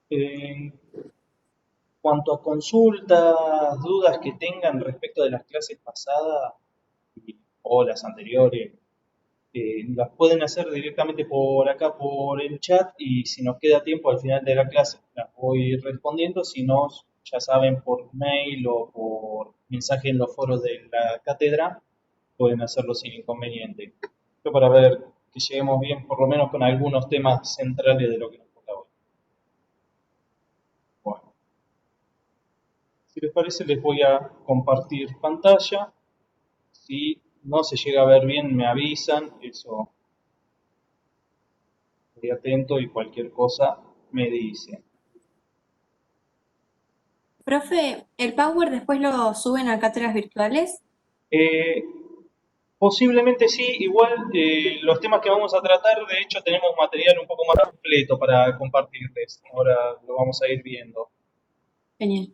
En cuanto a consultas, dudas que tengan respecto de las clases pasadas o las anteriores, las pueden hacer directamente por acá, por el chat, y si nos queda tiempo al final de la clase, las voy respondiendo. Si no, ya saben, por mail o por mensaje en los foros de la cátedra, pueden hacerlo sin inconveniente. Esto para ver que lleguemos bien, por lo menos con algunos temas centrales de lo que nos toca hoy. Bueno, si les parece, les voy a compartir pantalla. Si no se llega a ver bien, me avisan. Eso, estoy atento y cualquier cosa me dicen. Profe, ¿el Power después lo suben a cátedras virtuales? Eh, Posiblemente sí, igual los temas que vamos a tratar, de hecho tenemos material un poco más completo para compartirles. Ahora lo vamos a ir viendo. Genial.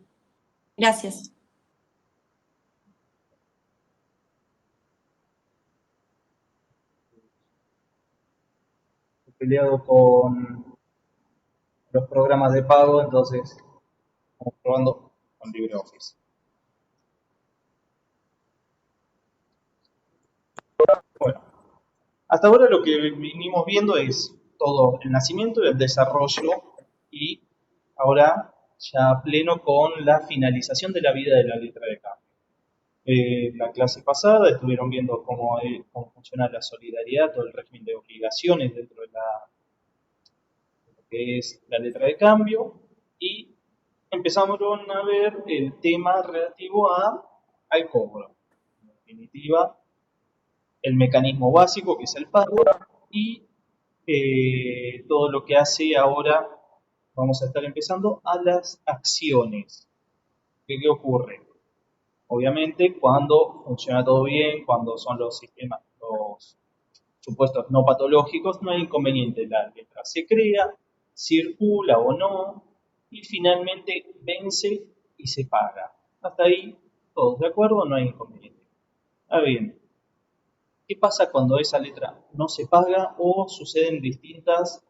Gracias. He peleado con los programas de pago, entonces estamos probando con LibreOffice. Bueno, hasta ahora lo que vinimos viendo es todo el nacimiento y el desarrollo, y ahora ya a pleno con la finalización de la vida de la letra de cambio. La clase pasada estuvieron viendo cómo funciona la solidaridad, todo el régimen de obligaciones dentro de lo que es la letra de cambio, y empezamos a ver el tema relativo al cobro. En definitiva, el mecanismo básico, que es el pago, y todo lo que hace ahora, vamos a estar empezando, a las acciones. ¿Qué ocurre? Obviamente, cuando funciona todo bien, cuando son los sistemas, los supuestos no patológicos, no hay inconveniente. La letra se crea, circula o no, y finalmente vence y se paga. Hasta ahí, todos de acuerdo, no hay inconveniente. Ahora bien, ¿qué pasa cuando esa letra no se paga o suceden distintas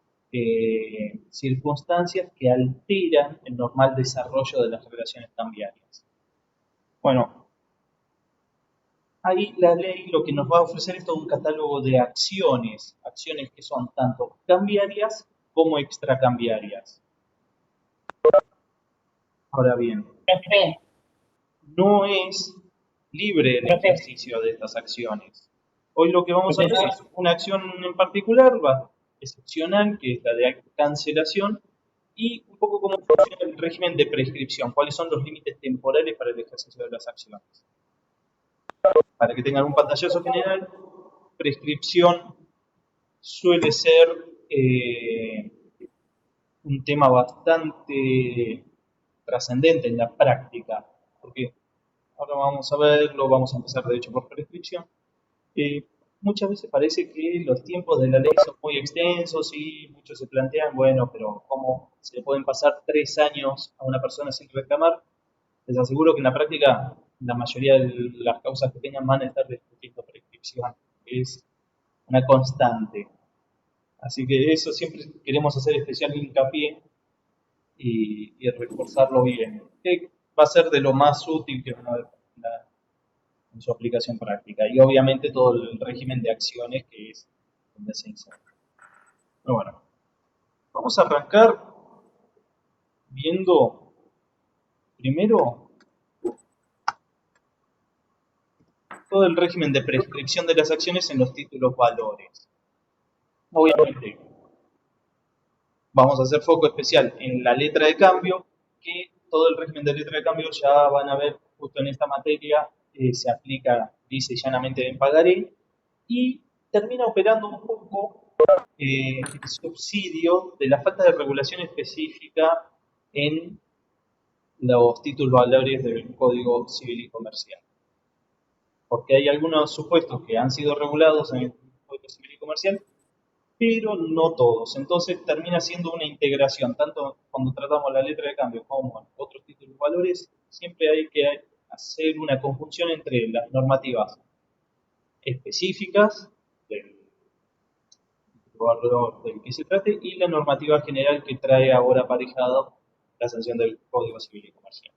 circunstancias que alteran el normal desarrollo de las relaciones cambiarias? Bueno, ahí la ley lo que nos va a ofrecer es todo un catálogo de acciones, acciones que son tanto cambiarias como extracambiarias. Ahora bien, Profe, no es libre el profe, ejercicio de estas acciones. Hoy lo que vamos a ver profesor, es una acción en particular, excepcional, que es la de cancelación, y un poco cómo funciona el régimen de prescripción, cuáles son los límites temporales para el ejercicio de las acciones. Para que tengan un pantallazo general, prescripción suele ser un tema bastante trascendente en la práctica, porque ahora vamos a verlo, vamos a empezar de hecho por prescripción. Eh, Muchas veces parece que los tiempos de la ley son muy extensos y muchos se plantean, bueno, pero ¿cómo se le pueden pasar 3 años a una persona sin reclamar? Les aseguro que en la práctica la mayoría de las causas que tengan van a estar discutiendo prescripción. Es una constante. Así que eso siempre queremos hacer especial hincapié y reforzarlo bien. Que va a ser de lo más útil que van a ver en su aplicación práctica. Y obviamente todo el régimen de acciones que es donde se inserta. Pero bueno, vamos a arrancar viendo primero todo el régimen de prescripción de las acciones en los títulos valores. Obviamente, vamos a hacer foco especial en la letra de cambio, que todo el régimen de letra de cambio ya van a ver justo en esta materia, se aplica, dice llanamente en pagaré, y termina operando un poco el subsidio de la falta de regulación específica en los títulos valores del Código Civil y Comercial. Porque hay algunos supuestos que han sido regulados en el Código Civil y Comercial, pero no todos. Entonces termina siendo una integración, tanto cuando tratamos la letra de cambio como en otros títulos valores, siempre hay que hacer una conjunción entre las normativas específicas del valor del que se trate y la normativa general que trae ahora aparejado la sanción del Código Civil y Comercial.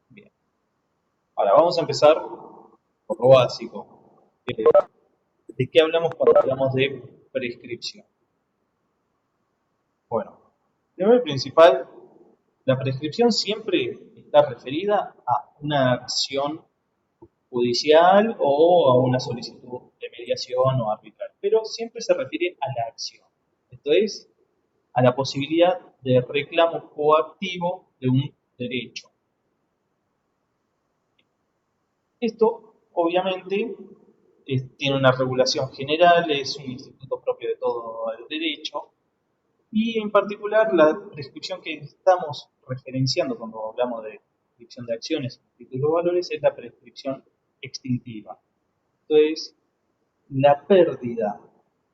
Bien. Ahora vamos a empezar por lo básico. ¿De qué hablamos cuando hablamos de prescripción? Bueno, primero y principal, la prescripción siempre está referida a una acción judicial o a una solicitud de mediación o arbitral, pero siempre se refiere a la acción. Esto es, a la posibilidad de reclamo coactivo de un derecho. Esto, obviamente, tiene una regulación general, es un instituto propio de todo el derecho, y en particular la prescripción que estamos referenciando cuando hablamos de prescripción de acciones y títulos de valores es la prescripción extintiva. Esto es la pérdida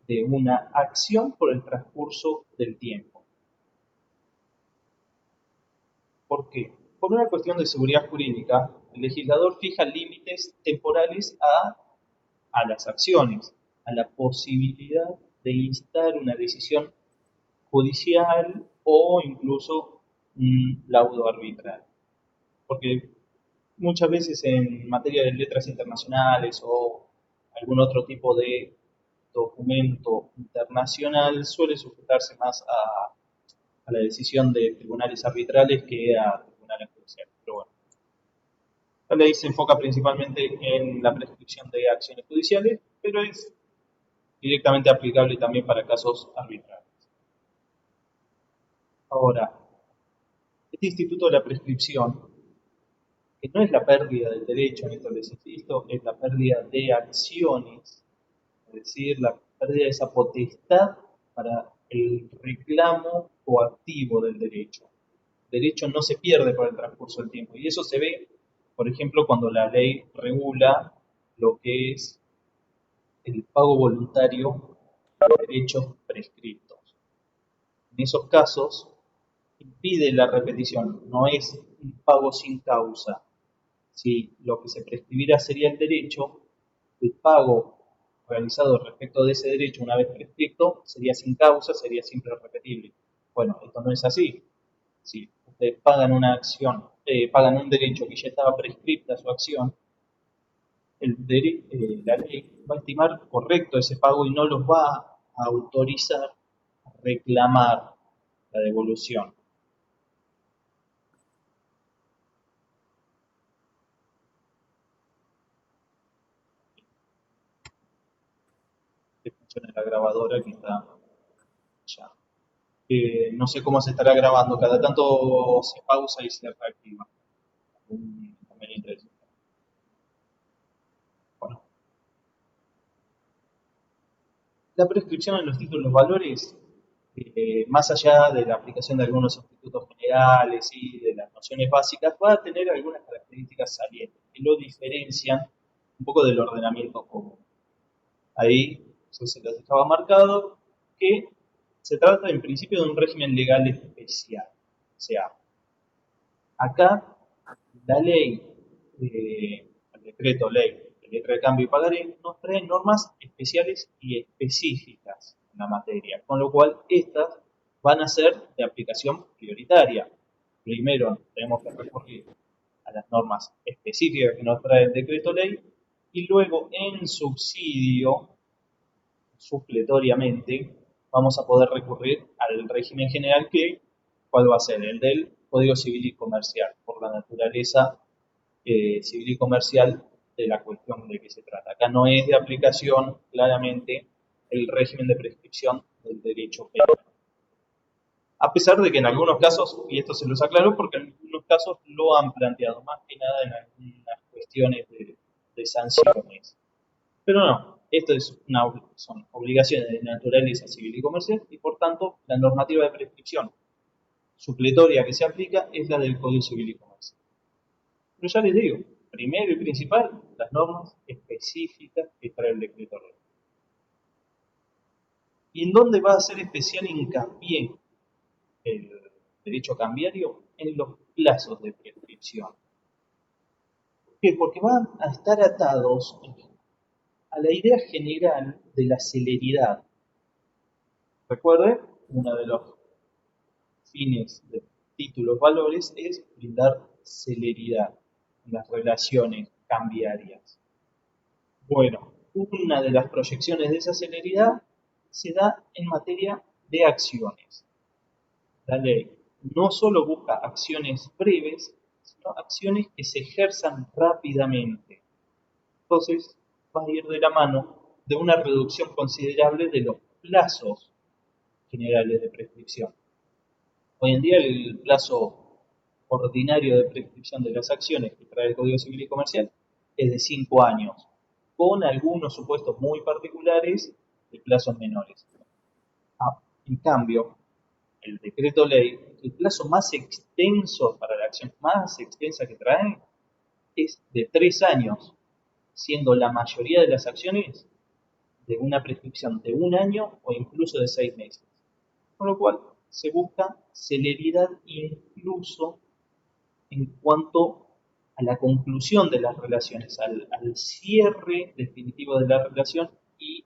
de una acción por el transcurso del tiempo. ¿Por qué? Por una cuestión de seguridad jurídica, el legislador fija límites temporales a las acciones, a la posibilidad de instar una decisión judicial o incluso un laudo arbitral. Porque muchas veces en materia de letras internacionales o algún otro tipo de documento internacional suele sujetarse más a la decisión de tribunales arbitrales que a tribunales judiciales. Pero bueno, la ley se enfoca principalmente en la prescripción de acciones judiciales, pero es directamente aplicable también para casos arbitrales. Ahora, este instituto de la prescripción, que no es la pérdida del derecho, en esto les insisto, es la pérdida de acciones, es decir, la pérdida de esa potestad para el reclamo coactivo del derecho. El derecho no se pierde por el transcurso del tiempo, y eso se ve, por ejemplo, cuando la ley regula lo que es el pago voluntario de derechos prescriptos. En esos casos, impide la repetición, no es un pago sin causa. Si lo que se prescribirá sería el derecho, el pago realizado respecto de ese derecho una vez prescripto sería sin causa, sería siempre repetible. Bueno, esto no es así. Si ustedes pagan una acción, pagan un derecho que ya estaba prescripta su acción, la ley va a estimar correcto ese pago y no los va a autorizar a reclamar la devolución. Que funcione la grabadora que está ya. No sé cómo se estará grabando, cada tanto se pausa y se reactiva. Un inconveniente de eso. Bueno, la prescripción en los títulos valores, más allá de la aplicación de algunos institutos generales y de las nociones básicas, va a tener algunas características salientes que lo diferencian un poco del ordenamiento común. Ahí se les dejaba marcado que se trata en principio de un régimen legal especial. O sea, acá la ley, el decreto ley, el letra de cambio y pagaré, nos trae normas especiales y específicas en la materia, con lo cual estas van a ser de aplicación prioritaria. Primero tenemos que recurrir a las normas específicas que nos trae el decreto ley y luego en subsidio, supletoriamente, vamos a poder recurrir al régimen general que, ¿cuál va a ser? El del Código Civil y Comercial, por la naturaleza civil y comercial de la cuestión de que se trata. Acá no es de aplicación claramente el régimen de prescripción del derecho penal. A pesar de que en algunos casos, y esto se los aclaro porque en algunos casos lo han planteado, más que nada en algunas cuestiones de sanciones. Pero no, esto son obligaciones de naturaleza civil y comercial y por tanto la normativa de prescripción supletoria que se aplica es la del Código Civil y Comercial. Pero ya les digo, primero y principal, las normas específicas que trae el decreto ley. ¿Y en dónde va a hacer especial hincapié el derecho cambiario? En los plazos de prescripción. ¿Por qué? Porque van a estar atados a la idea general de la celeridad. Recuerde, uno de los fines de títulos valores es brindar celeridad en las relaciones cambiarias. Bueno, una de las proyecciones de esa celeridad se da en materia de acciones. La ley no solo busca acciones breves, sino acciones que se ejerzan rápidamente. Entonces, va a ir de la mano de una reducción considerable de los plazos generales de prescripción. Hoy en día el plazo ordinario de prescripción de las acciones que trae el Código Civil y Comercial es de 5 años, con algunos supuestos muy particulares de plazos menores. En cambio, el decreto ley, el plazo más extenso para la acción más extensa que trae es de 3 años, siendo la mayoría de las acciones de una prescripción de 1 año o incluso de 6 meses. Con lo cual se busca celeridad incluso en cuanto a la conclusión de las relaciones, al cierre definitivo de la relación y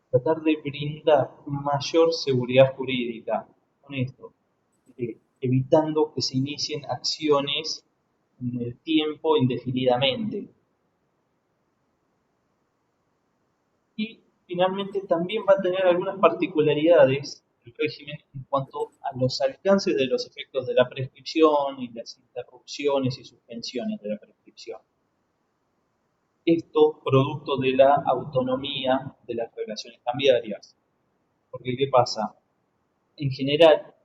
tratar de brindar mayor seguridad jurídica con esto, evitando que se inicien acciones en el tiempo indefinidamente. Y finalmente también va a tener algunas particularidades el régimen en cuanto a los alcances de los efectos de la prescripción y las interrupciones y suspensiones de la prescripción. Esto producto de la autonomía de las relaciones cambiarias. Porque ¿qué pasa? En general,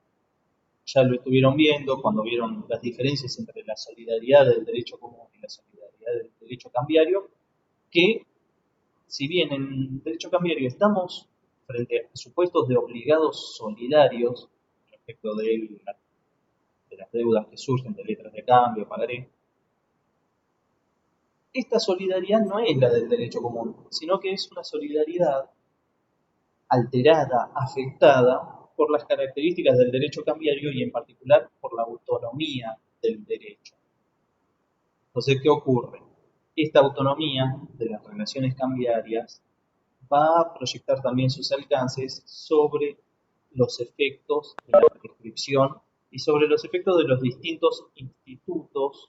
ya lo estuvieron viendo cuando vieron las diferencias entre la solidaridad del derecho común y la solidaridad del derecho cambiario, que si bien en derecho cambiario estamos frente a supuestos de obligados solidarios respecto de las deudas que surgen de letras de cambio, pagaré, esta solidaridad no es la del derecho común, sino que es una solidaridad alterada, afectada por las características del derecho cambiario y en particular por la autonomía del derecho. Entonces, ¿qué ocurre? Esta autonomía de las relaciones cambiarias va a proyectar también sus alcances sobre los efectos de la prescripción y sobre los efectos de los distintos institutos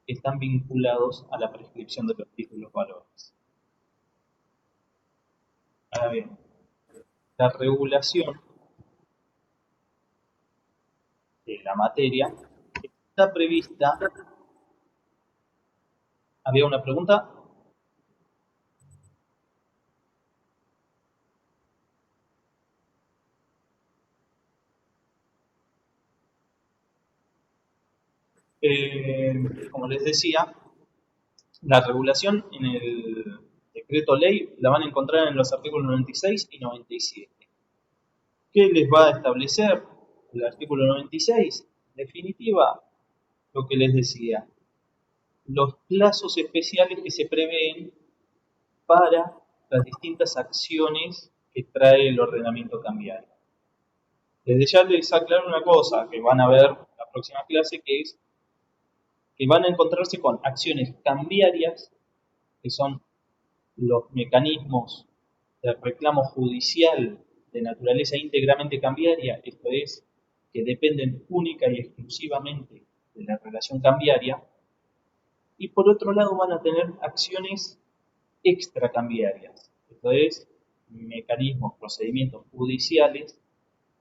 que están vinculados a la prescripción de los títulos valores. Ahora bien, la regulación de la materia está prevista. ¿Había una pregunta? Como les decía, la regulación en el decreto ley la van a encontrar en los artículos 96 y 97. ¿Qué les va a establecer el artículo 96? En definitiva, lo que les decía, los plazos especiales que se prevén para las distintas acciones que trae el ordenamiento cambiario. Desde ya les aclaro una cosa que van a ver en la próxima clase, que es que van a encontrarse con acciones cambiarias, que son los mecanismos de reclamo judicial de naturaleza íntegramente cambiaria, esto es, que dependen única y exclusivamente de la relación cambiaria, y por otro lado van a tener acciones extracambiarias, esto es, mecanismos, procedimientos judiciales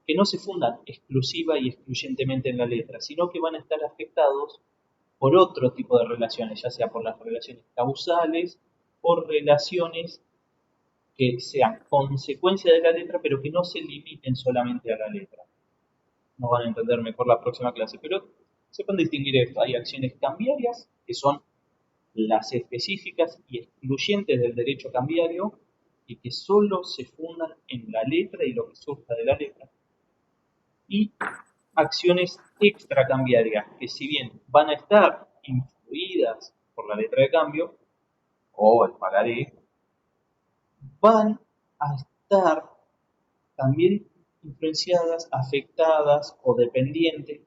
que no se fundan exclusiva y excluyentemente en la letra, sino que van a estar afectados por otro tipo de relaciones, ya sea por las relaciones causales, por relaciones que sean consecuencia de la letra, pero que no se limiten solamente a la letra. Nos van a entender mejor la próxima clase, pero sepan distinguir esto. Hay acciones cambiarias, que son las específicas y excluyentes del derecho cambiario, y que solo se fundan en la letra y lo que surja de la letra. Y acciones extracambiarias, que si bien van a estar influidas por la letra de cambio, o el pagaré, van a estar también influenciadas, afectadas o dependientes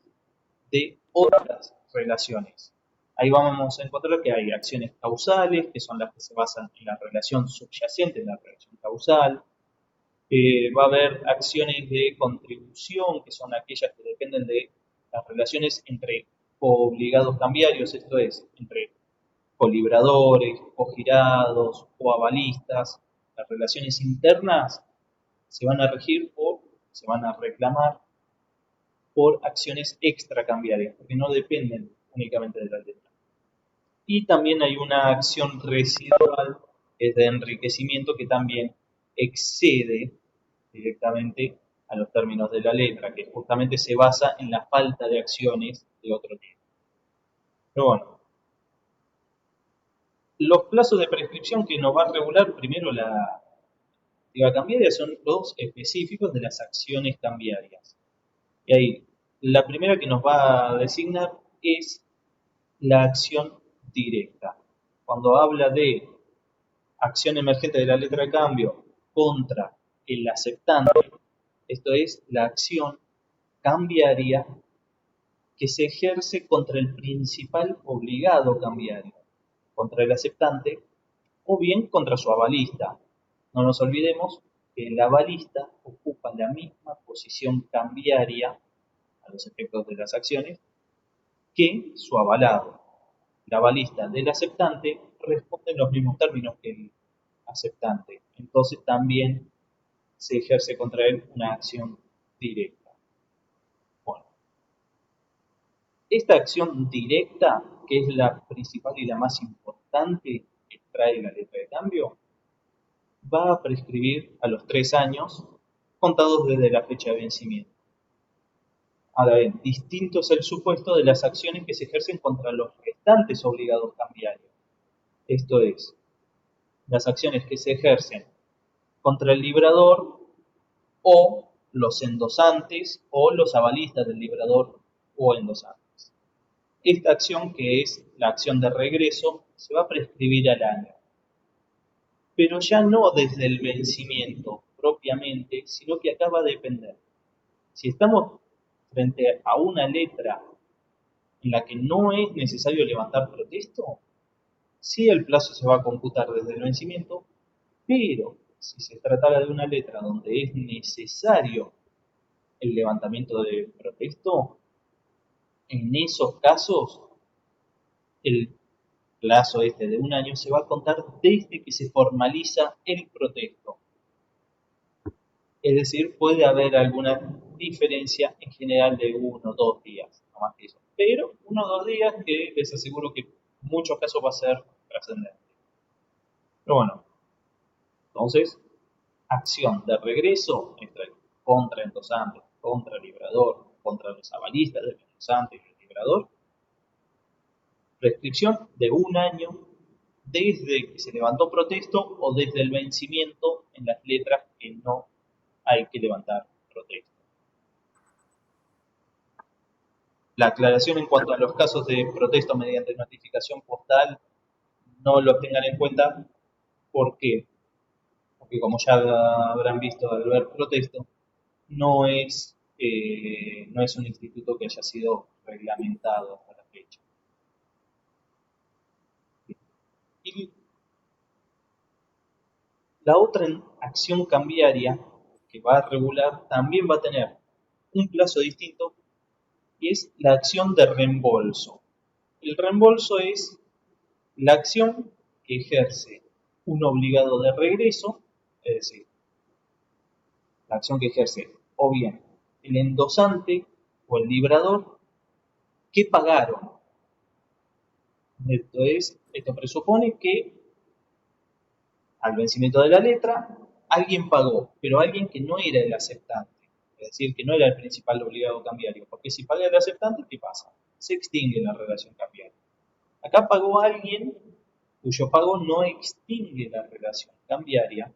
de otras relaciones. Ahí vamos a encontrar que hay acciones causales, que son las que se basan en la relación subyacente, en la relación causal, Va a haber acciones de contribución, que son aquellas que dependen de las relaciones entre obligados cambiarios, esto es, entre colibradores, cogirados o avalistas. Las relaciones internas se van a regir o se van a reclamar por acciones extracambiarias, porque no dependen únicamente de la letra. Y también hay una acción residual, que es de enriquecimiento, que también excede directamente a los términos de la letra, que justamente se basa en la falta de acciones de otro tipo. Pero bueno, los plazos de prescripción que nos va a regular primero la activa cambiaria son los específicos de las acciones cambiarias. Y ahí, la primera que nos va a designar es la acción directa. Cuando habla de acción emergente de la letra de cambio contra el aceptante, esto es la acción cambiaria que se ejerce contra el principal obligado cambiario, contra el aceptante o bien contra su avalista. No nos olvidemos que el avalista ocupa la misma posición cambiaria a los efectos de las acciones que su avalado. El avalista del aceptante responde en los mismos términos que el aceptante, entonces también se ejerce contra él una acción directa. Bueno, esta acción directa, que es la principal y la más importante que trae la letra de cambio, va a prescribir a los 3 años contados desde la fecha de vencimiento. Ahora bien, distinto es el supuesto de las acciones que se ejercen contra los restantes obligados cambiarios. Esto es, las acciones que se ejercen contra el librador o los endosantes o los avalistas del librador o endosantes. Esta acción, que es la acción de regreso, se va a prescribir al año, pero ya no desde el vencimiento propiamente, sino que acá va a depender. Si estamos frente a una letra en la que no es necesario levantar protesto, sí el plazo se va a computar desde el vencimiento, pero si se tratara de una letra donde es necesario el levantamiento de protesto, en esos casos el plazo este de un año se va a contar desde que se formaliza el protesto. Es decir, puede haber alguna diferencia en general de 1 o 2 días, no más que eso. Pero 1 o 2 días que les aseguro que en muchos casos va a ser trascendente. Pero bueno, entonces, acción de regreso contra endosante, contra el librador, contra los avalistas del endosante y el librador. Prescripción de un año desde que se levantó protesto o desde el vencimiento en las letras que no hay que levantar protesto. La aclaración en cuanto a los casos de protesto mediante notificación postal no los tengan en cuenta. ¿Por qué? Porque como ya habrán visto al ver protesto, no es un instituto que haya sido reglamentado hasta la fecha. Y la otra acción cambiaria que va a regular también va a tener un plazo distinto y es la acción de reembolso. El reembolso es la acción que ejerce un obligado de regreso, es decir, la acción que ejerce o bien el endosante o el librador que pagaron. Esto presupone que al vencimiento de la letra alguien pagó, pero alguien que no era el aceptante, es decir, que no era el principal obligado cambiario, porque si paga el aceptante, ¿qué pasa? Se extingue la relación cambiaria. Acá pagó alguien cuyo pago no extingue la relación cambiaria.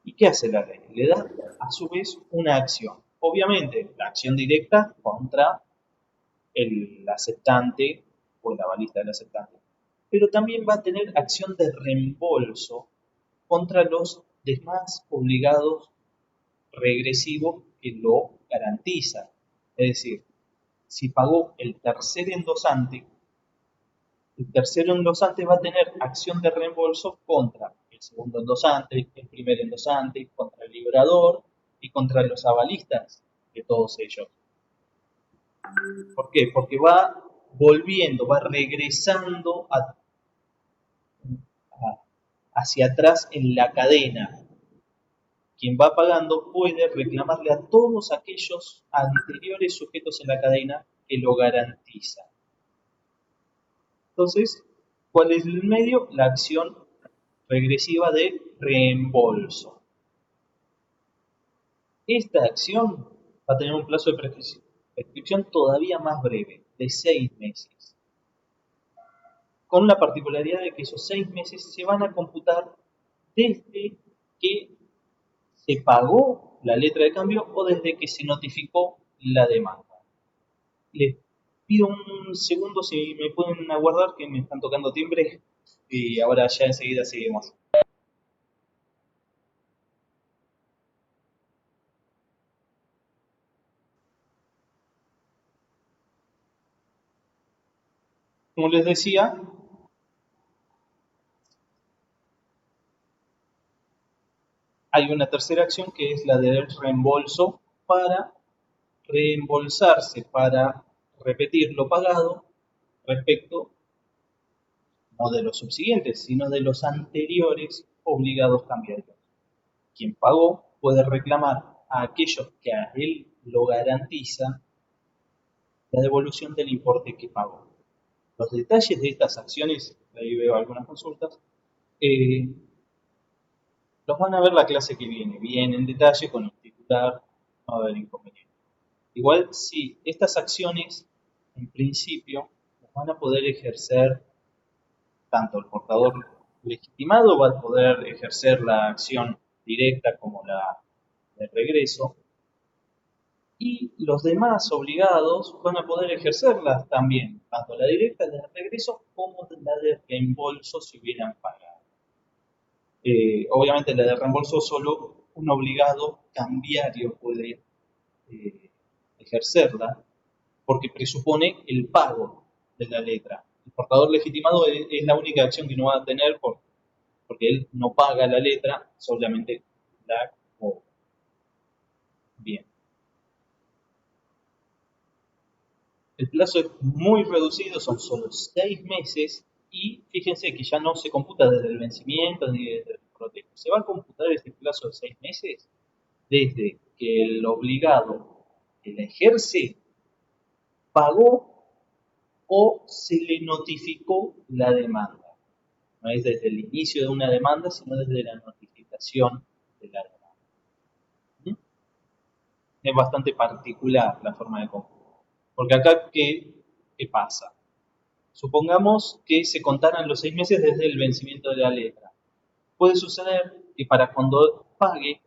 ¿Y qué hace la ley? Le da a su vez una acción. Obviamente, la acción directa contra el aceptante o el avalista del aceptante. Pero también va a tener acción de reembolso contra los demás obligados regresivos que lo garantizan. Es decir, si pagó el tercer endosante va a tener acción de reembolso contra el segundo endosante, el primer endosante, contra el librador y contra los avalistas de todos ellos. ¿Por qué? Porque va volviendo, va regresando hacia atrás en la cadena. Quien va pagando puede reclamarle a todos aquellos anteriores sujetos en la cadena que lo garantizan. Entonces, ¿cuál es el medio? La acción regresiva de reembolso. Esta acción va a tener un plazo de prescripción todavía más breve, de 6 meses, con la particularidad de que esos 6 meses se van a computar desde que se pagó la letra de cambio o desde que se notificó la demanda. Les pido un segundo si me pueden aguardar que me están tocando timbre y ahora ya enseguida seguimos. Como les decía, hay una tercera acción que es la del reembolso para reembolsarse, para repetir lo pagado respecto no de los subsiguientes, sino de los anteriores obligados cambiarios. Quien pagó puede reclamar a aquellos que a él lo garantizan la devolución del importe que pagó. Los detalles de estas acciones, ahí veo algunas consultas, eh, los van a ver la clase que viene, bien en detalle con el titular, no va a haber inconveniente. Igual, sí, estas acciones, en principio, las van a poder ejercer tanto el portador legitimado, va a poder ejercer la acción directa como la de regreso, y los demás obligados van a poder ejercerlas también, tanto la directa, la de regreso, como la de reembolso si hubieran pagado. Obviamente la de reembolso solo un obligado cambiario puede ejercerla, porque presupone el pago de la letra. El portador legitimado es la única acción que no va a tener porque él no paga la letra, solamente la cobra. Bien. El plazo es muy reducido, son solo 6 meses y fíjense que ya no se computa desde el vencimiento ni desde el protejo. Se va a computar este plazo de 6 meses desde que el obligado que la ejerce pagó o se le notificó la demanda. No es desde el inicio de una demanda, sino desde la notificación de la demanda. ¿Mm? Es bastante particular la forma de cómputo. Porque acá, ¿qué pasa? Supongamos que se contaran los 6 meses desde el vencimiento de la letra. Puede suceder que para cuando pague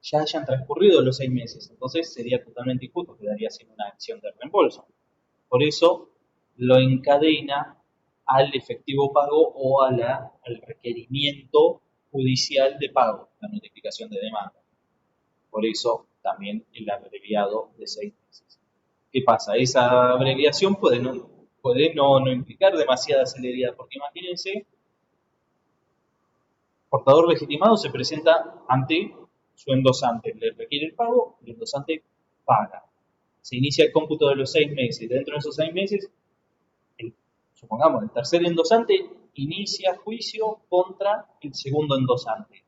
ya hayan transcurrido los 6 meses. Entonces sería totalmente injusto, quedaría sin una acción de reembolso. Por eso lo encadena al efectivo pago o al requerimiento judicial de pago, la notificación de demanda. Por eso también el abreviado de 6 meses. ¿Qué pasa? Esa abreviación puede no implicar demasiada celeridad, porque imagínense, portador legitimado se presenta ante su endosante, le requiere el pago, el endosante paga. Se inicia el cómputo de los 6 meses. Dentro de esos 6 meses, supongamos, el tercer endosante inicia juicio contra el segundo endosante.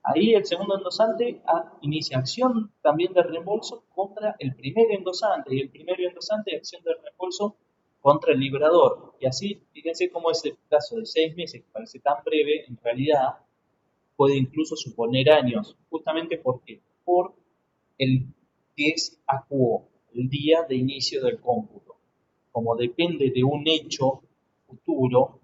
Ahí el segundo endosante inicia acción también de reembolso contra el primer endosante y el primer endosante acción de reembolso contra el librador. Y así, fíjense cómo ese plazo de 6 meses, que parece tan breve, en realidad puede incluso suponer años, justamente porque por el dies a quo, el día de inicio del cómputo. Como depende de un hecho futuro,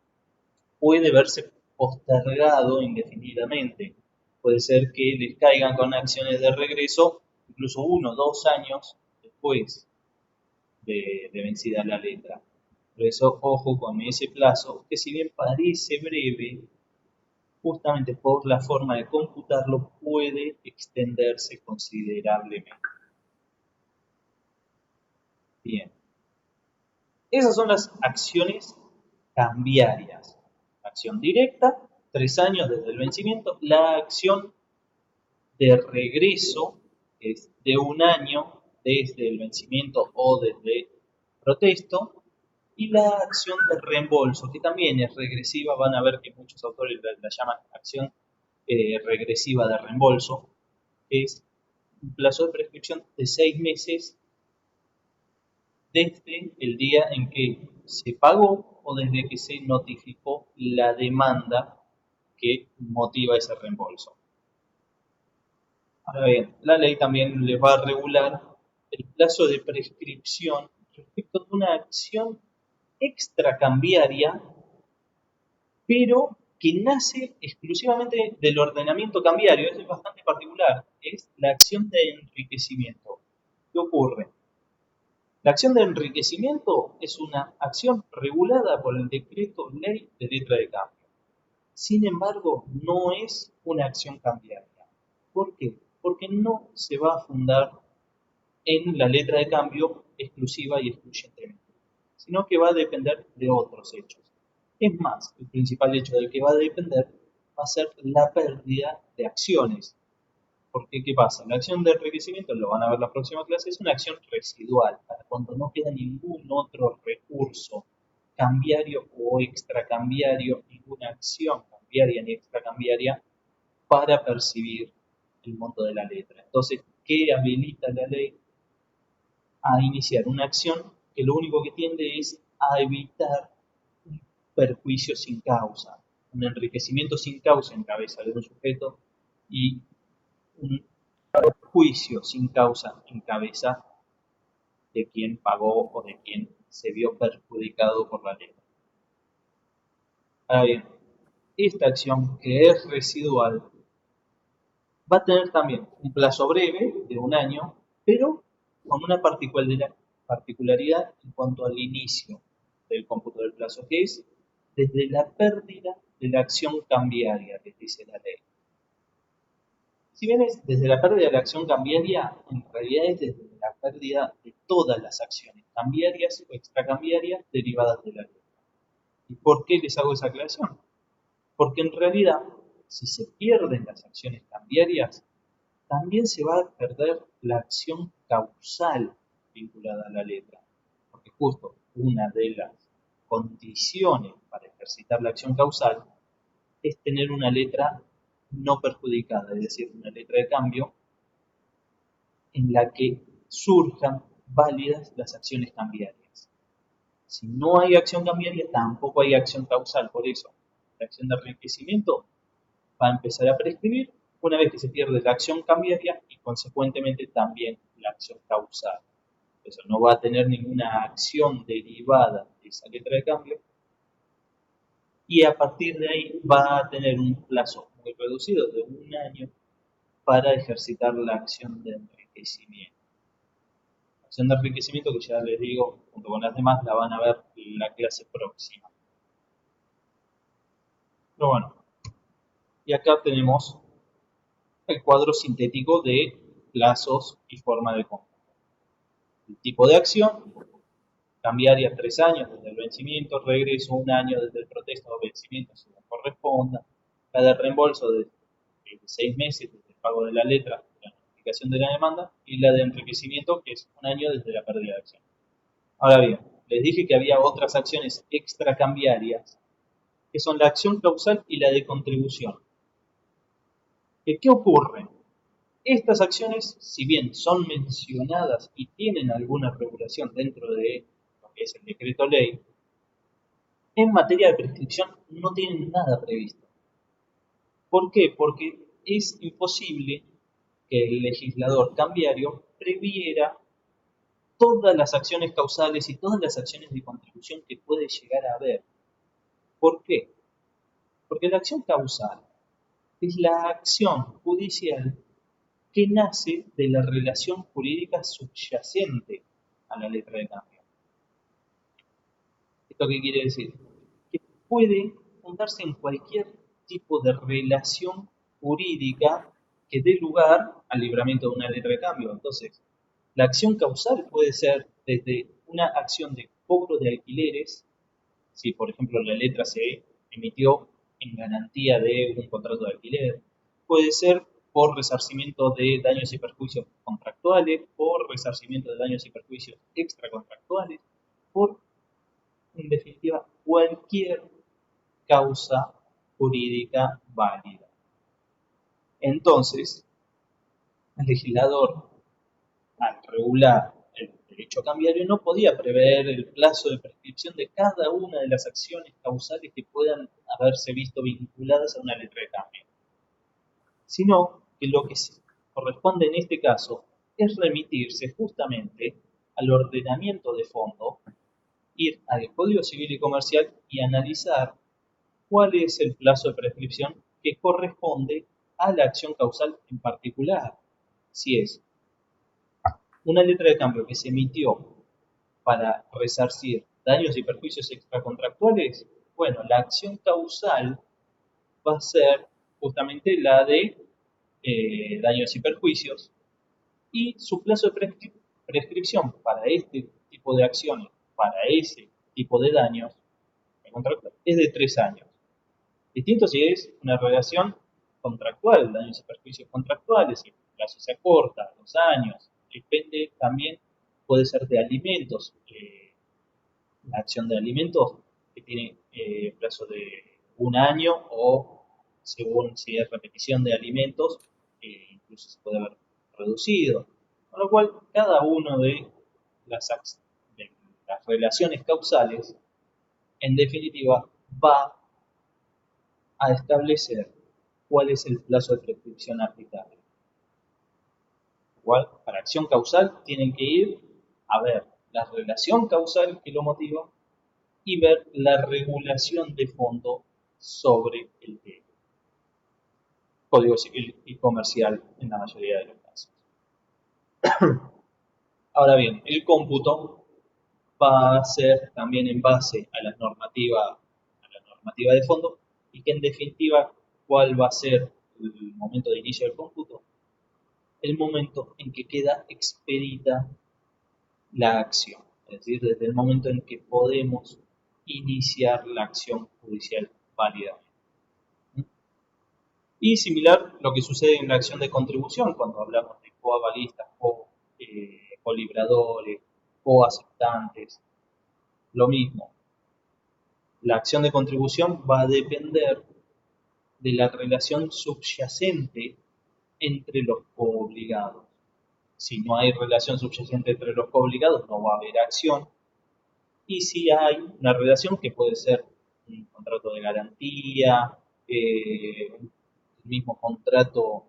puede verse postergado indefinidamente. Puede ser que les caigan con acciones de regreso incluso 1 o 2 años después de vencida la letra. Por eso, ojo con ese plazo, que si bien parece breve, justamente por la forma de computarlo, puede extenderse considerablemente. Bien, esas son las acciones cambiarias. Acción directa, 3 años desde el vencimiento, la acción de regreso es de 1 año desde el vencimiento o desde protesto, y la acción de reembolso, que también es regresiva. Van a ver que muchos autores la llaman acción regresiva de reembolso, que es un plazo de prescripción de 6 meses desde el día en que se pagó o desde que se notificó la demanda que motiva ese reembolso. Ahora bien, la ley también les va a regular el plazo de prescripción respecto de una acción extracambiaria, pero que nace exclusivamente del ordenamiento cambiario. Eso es bastante particular, es la acción de enriquecimiento. ¿Qué ocurre? La acción de enriquecimiento es una acción regulada por el decreto ley de letra de cambio. Sin embargo, no es una acción cambiaria. ¿Por qué? Porque no se va a fundar en la letra de cambio exclusiva y excluyentemente, sino que va a depender de otros hechos. Es más, el principal hecho del que va a depender va a ser la pérdida de acciones. Porque, ¿qué pasa? La acción de enriquecimiento, lo van a ver en la próxima clase, es una acción residual, para cuando no queda ningún otro recurso cambiario o extracambiario, ninguna acción cambiaria ni extracambiaria para percibir el monto de la letra. Entonces, ¿qué habilita la ley? A iniciar una acción que lo único que tiende es a evitar un perjuicio sin causa, un enriquecimiento sin causa en cabeza de un sujeto y un juicio sin causa en cabeza de quien pagó o de quien se vio perjudicado por la letra. Ahora bien, esta acción que es residual va a tener también un plazo breve de 1 año, pero con una particularidad en cuanto al inicio del cómputo del plazo, que es desde la pérdida de la acción cambiaria que dice la ley. Si bien es desde la pérdida de la acción cambiaria, en realidad es desde la pérdida de todas las acciones cambiarias o extracambiarias derivadas de la ley. ¿Y por qué les hago esa aclaración? Porque en realidad, si se pierden las acciones cambiarias, también se va a perder la acción causal vinculada a la letra. Porque justo una de las condiciones para ejercitar la acción causal es tener una letra no perjudicada, es decir, una letra de cambio en la que surjan válidas las acciones cambiarias. Si no hay acción cambiaria, tampoco hay acción causal. Por eso, la acción de enriquecimiento va a empezar a prescribir una vez que se pierde la acción cambiaria y consecuentemente también la acción causal. Eso no va a tener ninguna acción derivada de esa letra de cambio, y a partir de ahí va a tener un plazo muy reducido de 1 año para ejercitar la acción de enriquecimiento. La acción de enriquecimiento, que ya les digo, junto con las demás, la van a ver en la clase próxima. Pero bueno, y acá tenemos el cuadro sintético de plazos y forma de cómputo. El tipo de acción, cambiaria 3 años desde el vencimiento, regreso 1 año desde el protesto o vencimiento, según corresponda. La de reembolso de 6 meses desde el pago de la letra, la notificación de la demanda, y la de enriquecimiento, que es 1 año desde la pérdida de acción. Ahora bien, les dije que había otras acciones extracambiarias, que son la acción causal y la de contribución. ¿Qué ocurre? Estas acciones, si bien son mencionadas y tienen alguna regulación dentro de lo que es el decreto ley, en materia de prescripción no tienen nada previsto. ¿Por qué? Porque es imposible que el legislador cambiario previera todas las acciones causales y todas las acciones de contribución que puede llegar a haber. ¿Por qué? Porque la acción causal es la acción judicial que nace de la relación jurídica subyacente a la letra de cambio. ¿Esto qué quiere decir? Que puede fundarse en cualquier tipo de relación jurídica que dé lugar al libramiento de una letra de cambio. Entonces, la acción causal puede ser desde una acción de cobro de alquileres, si por ejemplo la letra se emitió en garantía de un contrato de alquiler, puede ser por resarcimiento de daños y perjuicios contractuales, por resarcimiento de daños y perjuicios extracontractuales, por, en definitiva, cualquier causa jurídica válida. Entonces, el legislador, al regular el derecho cambiario, no podía prever el plazo de prescripción de cada una de las acciones causales que puedan haberse visto vinculadas a una letra de cambio, sino que lo que corresponde en este caso es remitirse justamente al ordenamiento de fondo, ir al Código Civil y Comercial y analizar cuál es el plazo de prescripción que corresponde a la acción causal en particular. Si es una letra de cambio que se emitió para resarcir daños y perjuicios extracontractuales, bueno, la acción causal va a ser justamente la de daños y perjuicios, y su plazo de prescripción para este tipo de acciones, para ese tipo de daños es de 3 años. Distinto si es una relación contractual, daños y perjuicios contractuales, si el plazo se acorta, 2 años, depende también, puede ser de alimentos, la acción de alimentos que tiene plazo de 1 año o según si es repetición de alimentos, incluso se puede haber reducido. Con lo cual, cada uno de las relaciones causales, en definitiva, va a establecer cuál es el plazo de prescripción aplicable. Igual, para acción causal tienen que ir a ver la relación causal que lo motiva y ver la regulación de fondo sobre el Código Civil y Comercial en la mayoría de los casos. Ahora bien, el cómputo va a ser también en base a la normativa de fondo, y que en definitiva, ¿cuál va a ser el momento de inicio del cómputo? El momento en que queda expedita la acción, es decir, desde el momento en que podemos iniciar la acción judicial válidamente. Y similar lo que sucede en la acción de contribución, cuando hablamos de coavalistas, colibradores, coaceptantes, lo mismo. La acción de contribución va a depender de la relación subyacente entre los coobligados. Si no hay relación subyacente entre los coobligados, no va a haber acción. Y si hay una relación que puede ser un contrato de garantía, el mismo contrato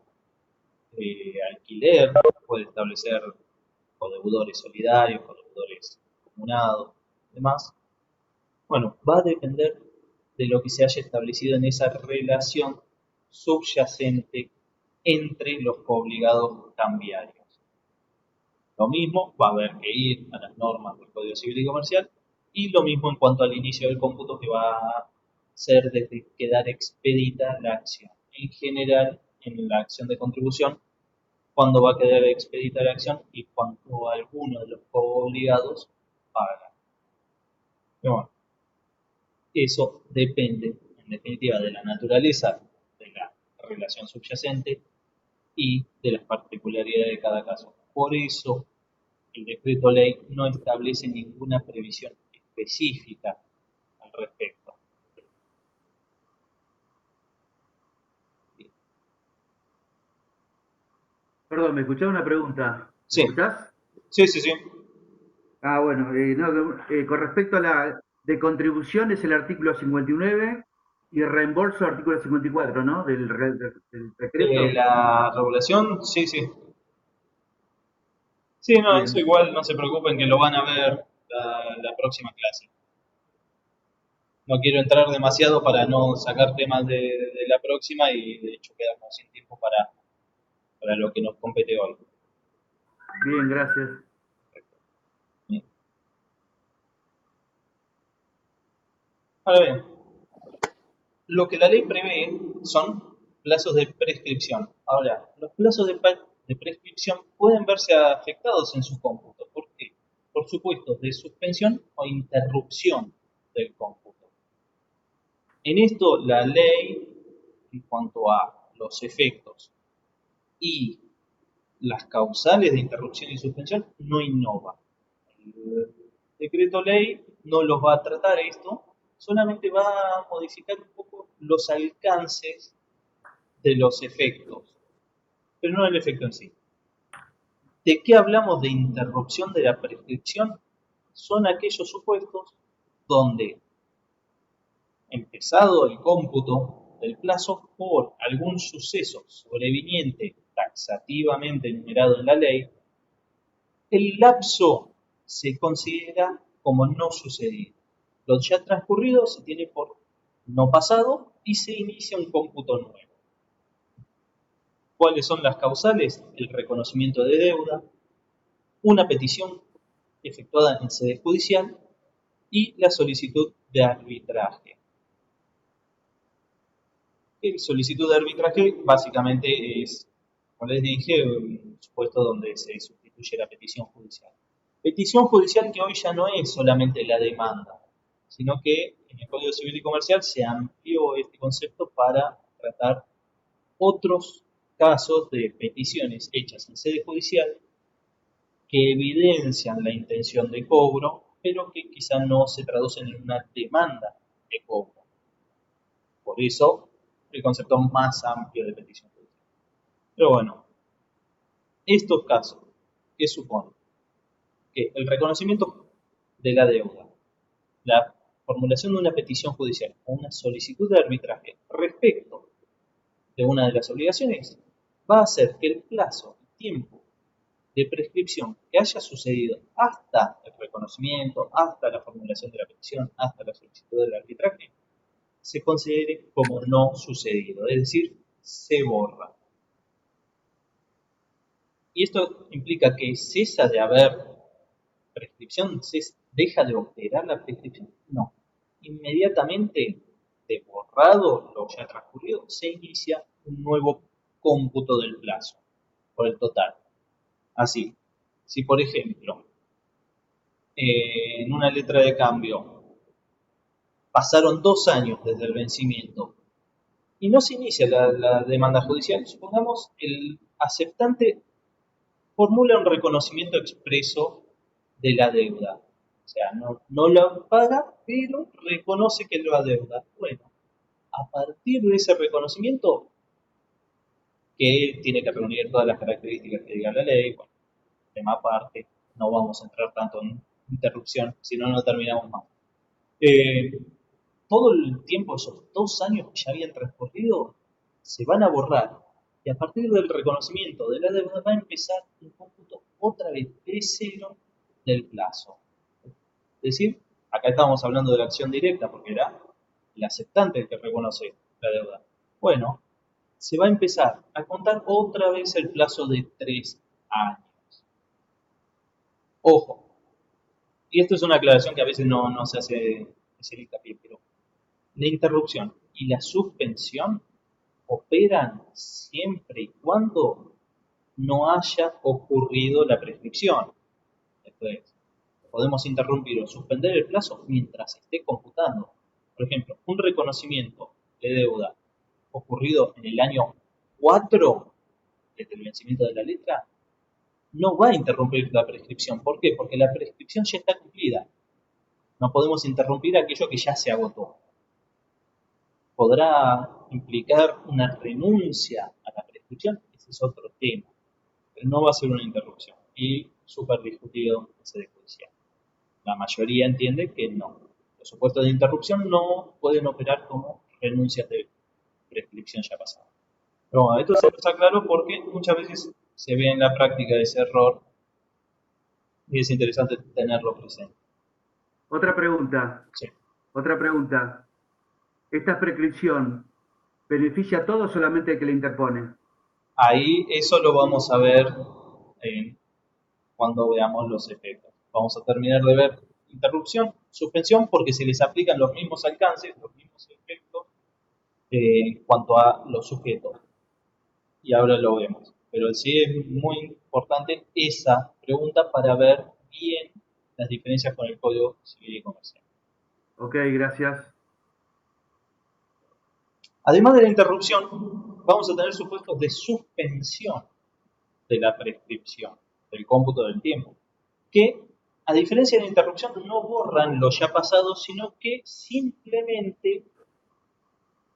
de alquiler, puede establecer codeudores solidarios, codeudores comunados, demás. Bueno, va a depender de lo que se haya establecido en esa relación subyacente entre los coobligados cambiarios. Lo mismo va a haber que ir a las normas del Código Civil y Comercial, y lo mismo en cuanto al inicio del cómputo, que va a ser desde quedar expedita la acción. En general, en la acción de contribución, cuando va a quedar expedita la acción y cuando alguno de los coobligados paga. Pero bueno, eso depende, en definitiva, de la naturaleza de la relación subyacente y de las particularidades de cada caso. Por eso, el decreto ley no establece ninguna previsión específica al respecto. Perdón, me escuchaba una pregunta. ¿Me Sí, escuchás? sí, sí, sí. Ah, bueno, no, con respecto a la de contribución es el artículo 59 y reembolso artículo 54, ¿no? Del decreto. La regulación, sí, sí. Sí, no, eso Bien, igual no se preocupen que lo van a ver la próxima clase. No quiero entrar demasiado para no sacar temas de la próxima y de hecho quedamos sin tiempo para lo que nos compete hoy. bien, gracias. Bien. Ahora bien, lo que la ley prevé son plazos de prescripción. Ahora, los plazos de prescripción pueden verse afectados en su cómputo. ¿Por qué? Por supuesto, de suspensión o interrupción del cómputo. En esto, la ley, en cuanto a los efectos y las causales de interrupción y suspensión, no innova. El decreto ley no los va a tratar esto, solamente va a modificar un poco los alcances de los efectos, pero no el efecto en sí. ¿De qué hablamos de interrupción de la prescripción? Son aquellos supuestos donde, empezado el cómputo del plazo por algún suceso sobreviniente taxativamente enumerado en la ley, el lapso se considera como no sucedido. Lo ya transcurrido se tiene por no pasado y se inicia un cómputo nuevo. ¿Cuáles son las causales? El reconocimiento de deuda, una petición efectuada en sede judicial y la solicitud de arbitraje. El solicitud de arbitraje básicamente es, como les dije, un supuesto donde se sustituye la petición judicial. Petición judicial que hoy ya no es solamente la demanda, sino que en el Código Civil y Comercial se amplió este concepto para tratar otros casos de peticiones hechas en sede judicial que evidencian la intención de cobro, pero que quizá no se traducen en una demanda de cobro. Por eso, el concepto más amplio de petición judicial. Pero bueno, estos casos, ¿qué suponen? Que el reconocimiento de la deuda, la formulación de una petición judicial o una solicitud de arbitraje respecto de una de las obligaciones va a hacer que el plazo y tiempo de prescripción que haya sucedido hasta el reconocimiento, hasta la formulación de la petición, hasta la solicitud del arbitraje, se considere como no sucedido, es decir, se borra. Y esto implica que cesa de haber prescripción, deja de operar la prescripción. No, inmediatamente de borrado lo ya transcurrido, se inicia un nuevo cómputo del plazo por el total. Así, si por ejemplo, en una letra de cambio pasaron 2 años desde el vencimiento y no se inicia la demanda judicial, supongamos el aceptante formula un reconocimiento expreso de la deuda. O sea, no la paga, pero reconoce que lo adeuda. Bueno, a partir de ese reconocimiento, que tiene que reunir todas las características que diga la ley, bueno, tema aparte, no vamos a entrar tanto en interrupción, si no, no terminamos más. Todo el tiempo, esos 2 años que ya habían transcurrido, se van a borrar. Y a partir del reconocimiento de la deuda va a empezar un cómputo otra vez de cero del plazo. Es decir, acá estábamos hablando de la acción directa porque era el aceptante el que reconoce la deuda. Bueno, se va a empezar a contar otra vez el plazo de 3 años. Ojo, y esto es una aclaración que a veces no se hace hincapié, pero la interrupción y la suspensión operan siempre y cuando no haya ocurrido la prescripción. Esto es, podemos interrumpir o suspender el plazo mientras esté computando. Por ejemplo, un reconocimiento de deuda ocurrido en el año 4 desde el vencimiento de la letra no va a interrumpir la prescripción. ¿Por qué? Porque la prescripción ya está cumplida. No podemos interrumpir aquello que ya se agotó. Podrá implicar una renuncia a la prescripción, ese es otro tema, pero no va a ser una interrupción y súper discutido en sede judicial. La mayoría entiende que no. Los supuestos de interrupción no pueden operar como renuncias de prescripción ya pasada. Pero bueno, esto se nos aclaró porque muchas veces se ve en la práctica ese error y es interesante tenerlo presente. Otra pregunta. Sí. Otra pregunta. ¿Esta prescripción beneficia a todos o solamente al que la interpone? Ahí eso lo vamos a ver cuando veamos los efectos. Vamos a terminar de ver interrupción, suspensión, porque se les aplican los mismos alcances, los mismos efectos en cuanto a los sujetos. Y ahora lo vemos. Pero sí es muy importante esa pregunta para ver bien las diferencias con el Código Civil y Comercial. Ok, gracias. Además de la interrupción, vamos a tener supuestos de suspensión de la prescripción, del cómputo del tiempo, que a diferencia de la interrupción no borran lo ya pasado, sino que simplemente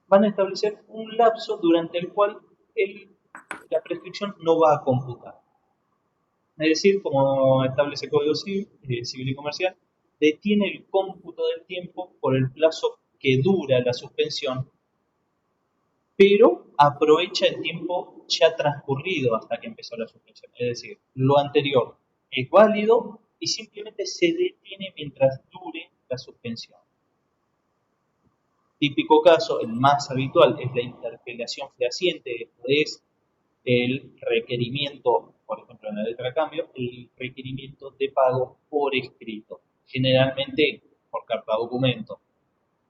van a establecer un lapso durante el cual la prescripción no va a computar. Es decir, como establece el Código Civil y Comercial, detiene el cómputo del tiempo por el plazo que dura la suspensión, pero aprovecha el tiempo ya transcurrido hasta que empezó la suspensión. Es decir, lo anterior es válido y simplemente se detiene mientras dure la suspensión. Típico caso, el más habitual, es la interpelación fehaciente, esto es el requerimiento, por ejemplo en la letra de cambio, el requerimiento de pago por escrito, generalmente por carta documento.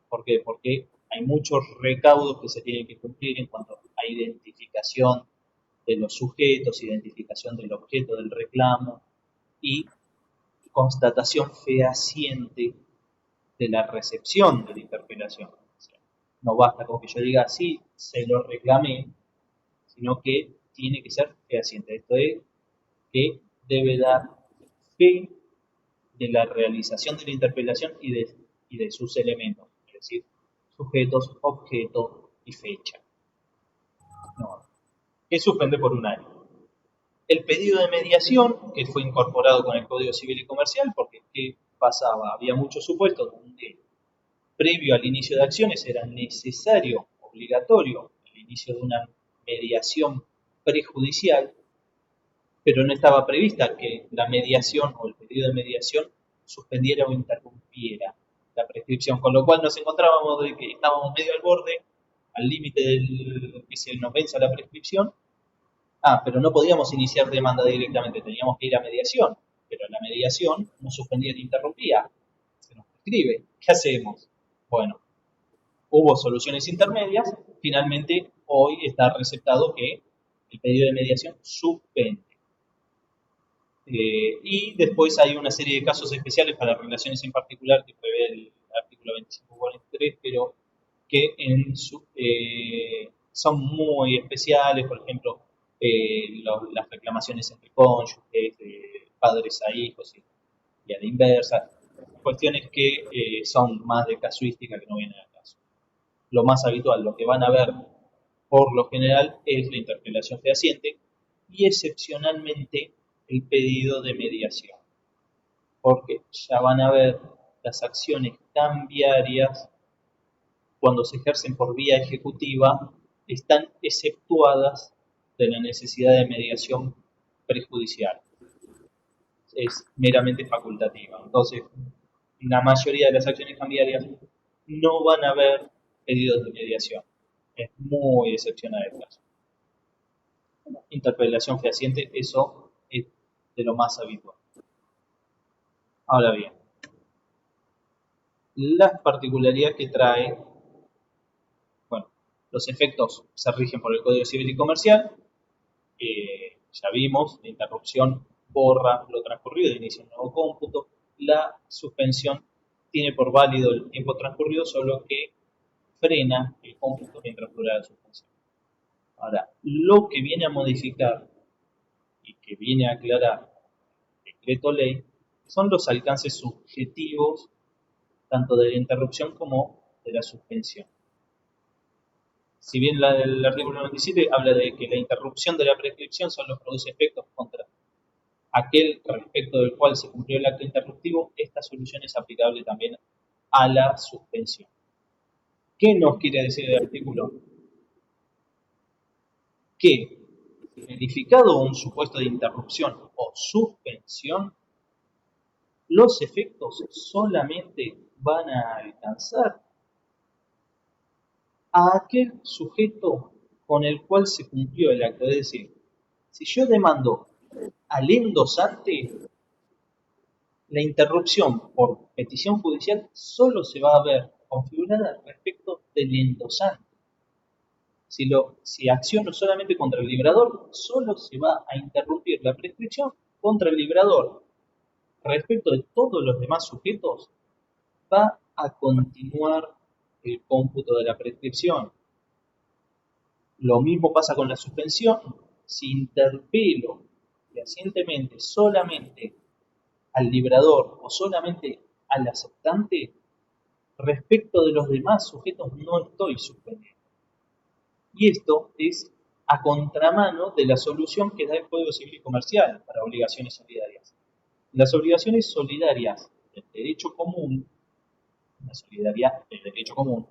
¿Por qué? Porque hay muchos recaudos que se tienen que cumplir en cuanto a identificación de los sujetos, identificación del objeto del reclamo y constatación fehaciente de la recepción de la interpelación. O sea, no basta con que yo diga, sí, se lo reclamé, sino que tiene que ser fehaciente. Esto es que debe dar fe de la realización de la interpelación y de sus elementos, es decir, sujetos, objeto y fecha. No, que suspende por un año. El pedido de mediación, que fue incorporado con el Código Civil y Comercial, porque ¿qué pasaba? Había muchos supuestos donde previo al inicio de acciones era necesario, obligatorio, el inicio de una mediación prejudicial, pero no estaba prevista que la mediación o el pedido de mediación suspendiera o interrumpiera la prescripción, con lo cual nos encontrábamos de que estábamos medio al borde, al límite del que se nos venza la prescripción. Pero no podíamos iniciar demanda directamente, teníamos que ir a mediación, pero la mediación no suspendía ni interrumpía, se nos prescribe. ¿Qué hacemos? Bueno, hubo soluciones intermedias, finalmente hoy está receptado que el pedido de mediación suspende. Y después hay una serie de casos especiales para relaciones en particular que prevé el artículo 2543, pero que son muy especiales, por ejemplo, las reclamaciones entre cónyuges, padres a hijos y a la inversa, cuestiones que son más de casuística que no vienen al caso. Lo más habitual, lo que van a ver por lo general es la interpelación fehaciente y excepcionalmente el pedido de mediación, porque ya van a ver las acciones cambiarias cuando se ejercen por vía ejecutiva están exceptuadas de la necesidad de mediación prejudicial. Es meramente facultativa. Entonces, la mayoría de las acciones cambiarias no van a haber pedidos de mediación. Es muy excepcional el caso. Interpelación fehaciente, eso es de lo más habitual. Ahora bien, la particularidad que trae, bueno, los efectos se rigen por el Código Civil y Comercial, ya vimos, la interrupción borra lo transcurrido, inicia un nuevo cómputo, la suspensión tiene por válido el tiempo transcurrido, solo que frena el cómputo mientras dura la suspensión. Ahora, lo que viene a modificar y que viene a aclarar el decreto ley son los alcances subjetivos tanto de la interrupción como de la suspensión. Si bien el artículo 97 habla de que la interrupción de la prescripción solo produce efectos contra aquel respecto del cual se cumplió el acto interruptivo, esta solución es aplicable también a la suspensión. ¿Qué nos quiere decir el artículo? Que verificado un supuesto de interrupción o suspensión, los efectos solamente van a alcanzar a aquel sujeto con el cual se cumplió el acto. Es decir, si yo demando al endosante, la interrupción por petición judicial solo se va a ver configurada respecto del endosante. Si acciono solamente contra el librador, solo se va a interrumpir la prescripción contra el librador. Respecto de todos los demás sujetos, va a continuar el cómputo de la prescripción. Lo mismo pasa con la suspensión. Si interpelo fehacientemente solamente al librador o solamente al aceptante, respecto de los demás sujetos no estoy suspendiendo. Y esto es a contramano de la solución que da el Código Civil y Comercial para obligaciones solidarias. Las obligaciones solidarias del derecho común, la solidaridad del derecho común,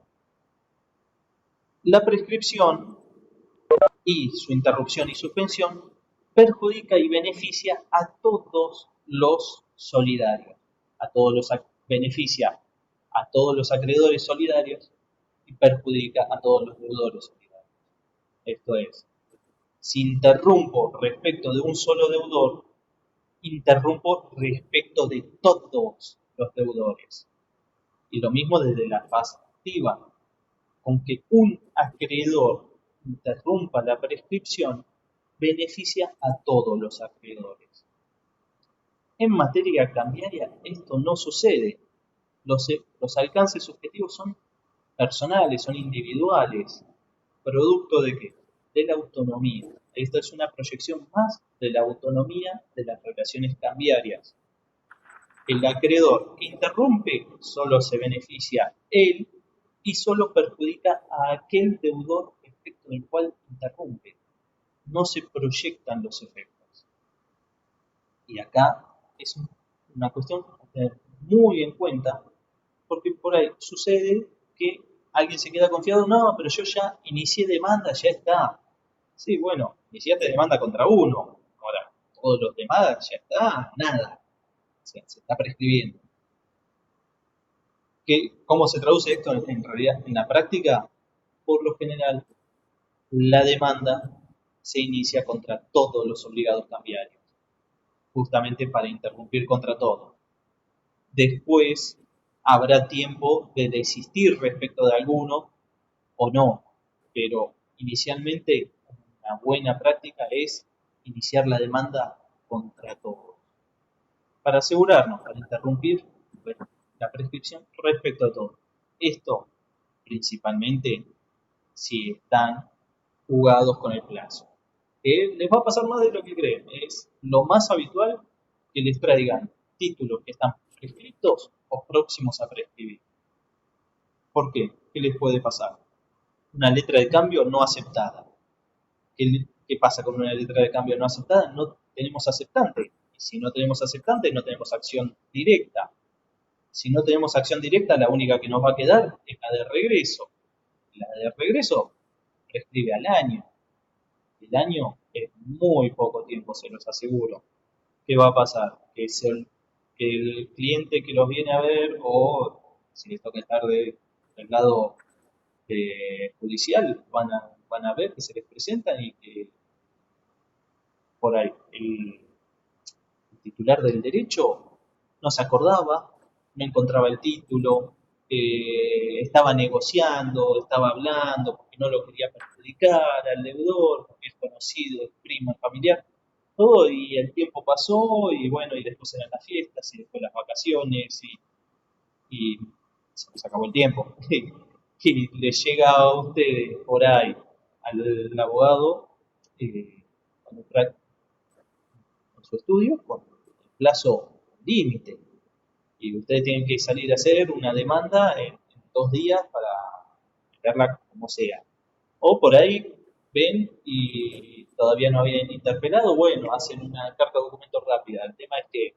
la prescripción y su interrupción y suspensión perjudica y beneficia a todos los solidarios, beneficia a todos los acreedores solidarios y perjudica a todos los deudores solidarios. Esto es, si interrumpo respecto de un solo deudor, interrumpo respecto de todos los deudores. Y lo mismo desde la fase activa. Con que un acreedor interrumpa la prescripción, beneficia a todos los acreedores. En materia cambiaria esto no sucede. Los alcances subjetivos son personales, son individuales. ¿Producto de qué? De la autonomía. Esta es una proyección más de la autonomía de las relaciones cambiarias. El acreedor que interrumpe solo se beneficia él y solo perjudica a aquel deudor respecto del cual interrumpe. No se proyectan los efectos. Y acá es una cuestión a tener muy en cuenta, porque por ahí sucede que alguien se queda confiado, no, pero yo ya inicié demanda, ya está. Sí, bueno, iniciaste demanda contra uno, ahora todos los demás ya está, nada, se está prescribiendo. ¿Cómo se traduce esto en realidad en la práctica? Por lo general, la demanda se inicia contra todos los obligados cambiarios, justamente para interrumpir contra todos. Después habrá tiempo de desistir respecto de alguno o no, pero inicialmente una buena práctica es iniciar la demanda contra todos, para asegurarnos, para interrumpir la prescripción respecto a todo. Esto principalmente si están jugados con el plazo. Les va a pasar más de lo que creen. Es lo más habitual que les traigan títulos que están prescritos o próximos a prescribir. ¿Por qué? ¿Qué les puede pasar? Una letra de cambio no aceptada. ¿Qué pasa con una letra de cambio no aceptada? No tenemos aceptante. Y si no tenemos aceptante, no tenemos acción directa. Si no tenemos acción directa, la única que nos va a quedar es la de regreso. La de regreso prescribe al año. El año es muy poco tiempo, se los aseguro. ¿Qué va a pasar? Que el cliente que los viene a ver, o si les toca estar del lado judicial, van a ver que se les presentan y que por ahí el titular del derecho no se acordaba, no encontraba el título, estaba negociando, estaba hablando porque no lo quería perjudicar al deudor, porque es conocido, es primo, es familiar, todo, y el tiempo pasó y bueno, y después eran las fiestas y después las vacaciones y se nos acabó el tiempo. Y le llega a ustedes por ahí, al abogado, con su estudio, con el plazo límite. Y ustedes tienen que salir a hacer una demanda en 2 días para meterla como sea. O por ahí ven y todavía no habían interpelado, bueno, hacen una carta de documento rápida. El tema es que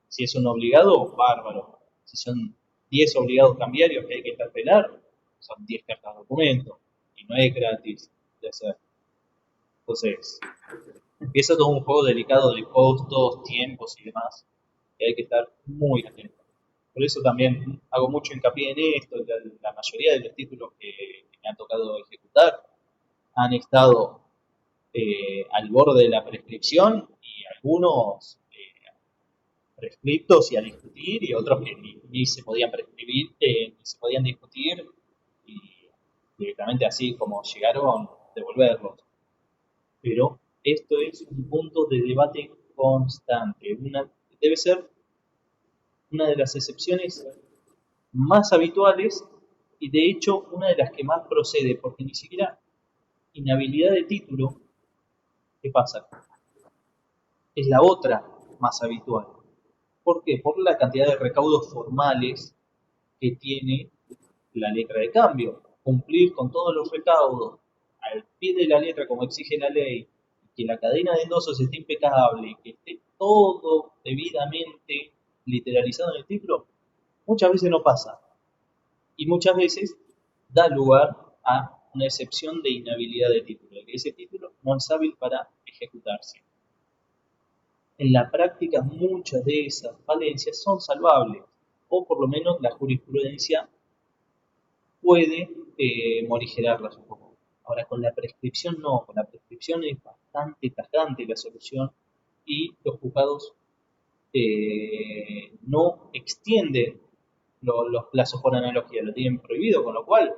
si es un obligado, bárbaro. Si son 10 obligados cambiarios que hay que interpelar, son 10 cartas de documento. Y no es gratis de hacer. Entonces, empieza todo un juego delicado de costos, tiempos y demás, que hay que estar muy atento. Por eso también hago mucho hincapié en esto. La mayoría de los títulos que me han tocado ejecutar han estado al borde de la prescripción y algunos prescriptos y a discutir y otros que ni se podían prescribir, ni se podían discutir y directamente así como llegaron, devolverlos. Pero esto es un punto de debate constante. Debe ser una de las excepciones más habituales y de hecho una de las que más procede, porque ni siquiera inhabilidad de título, ¿qué pasa? Es la otra más habitual. ¿Por qué? Por la cantidad de recaudos formales que tiene la letra de cambio. Cumplir con todos los recaudos al pie de la letra como exige la ley, que la cadena de endosos esté impecable, que esté todo debidamente literalizado en el título, muchas veces no pasa. Y muchas veces da lugar a una excepción de inhabilidad de título, que ese título no es hábil para ejecutarse. En la práctica muchas de esas falencias son salvables, o por lo menos la jurisprudencia puede morigerarlas un poco. Ahora, con la prescripción no, con la prescripción es bastante tajante la solución y los juzgados no extienden los plazos por analogía, lo tienen prohibido, con lo cual,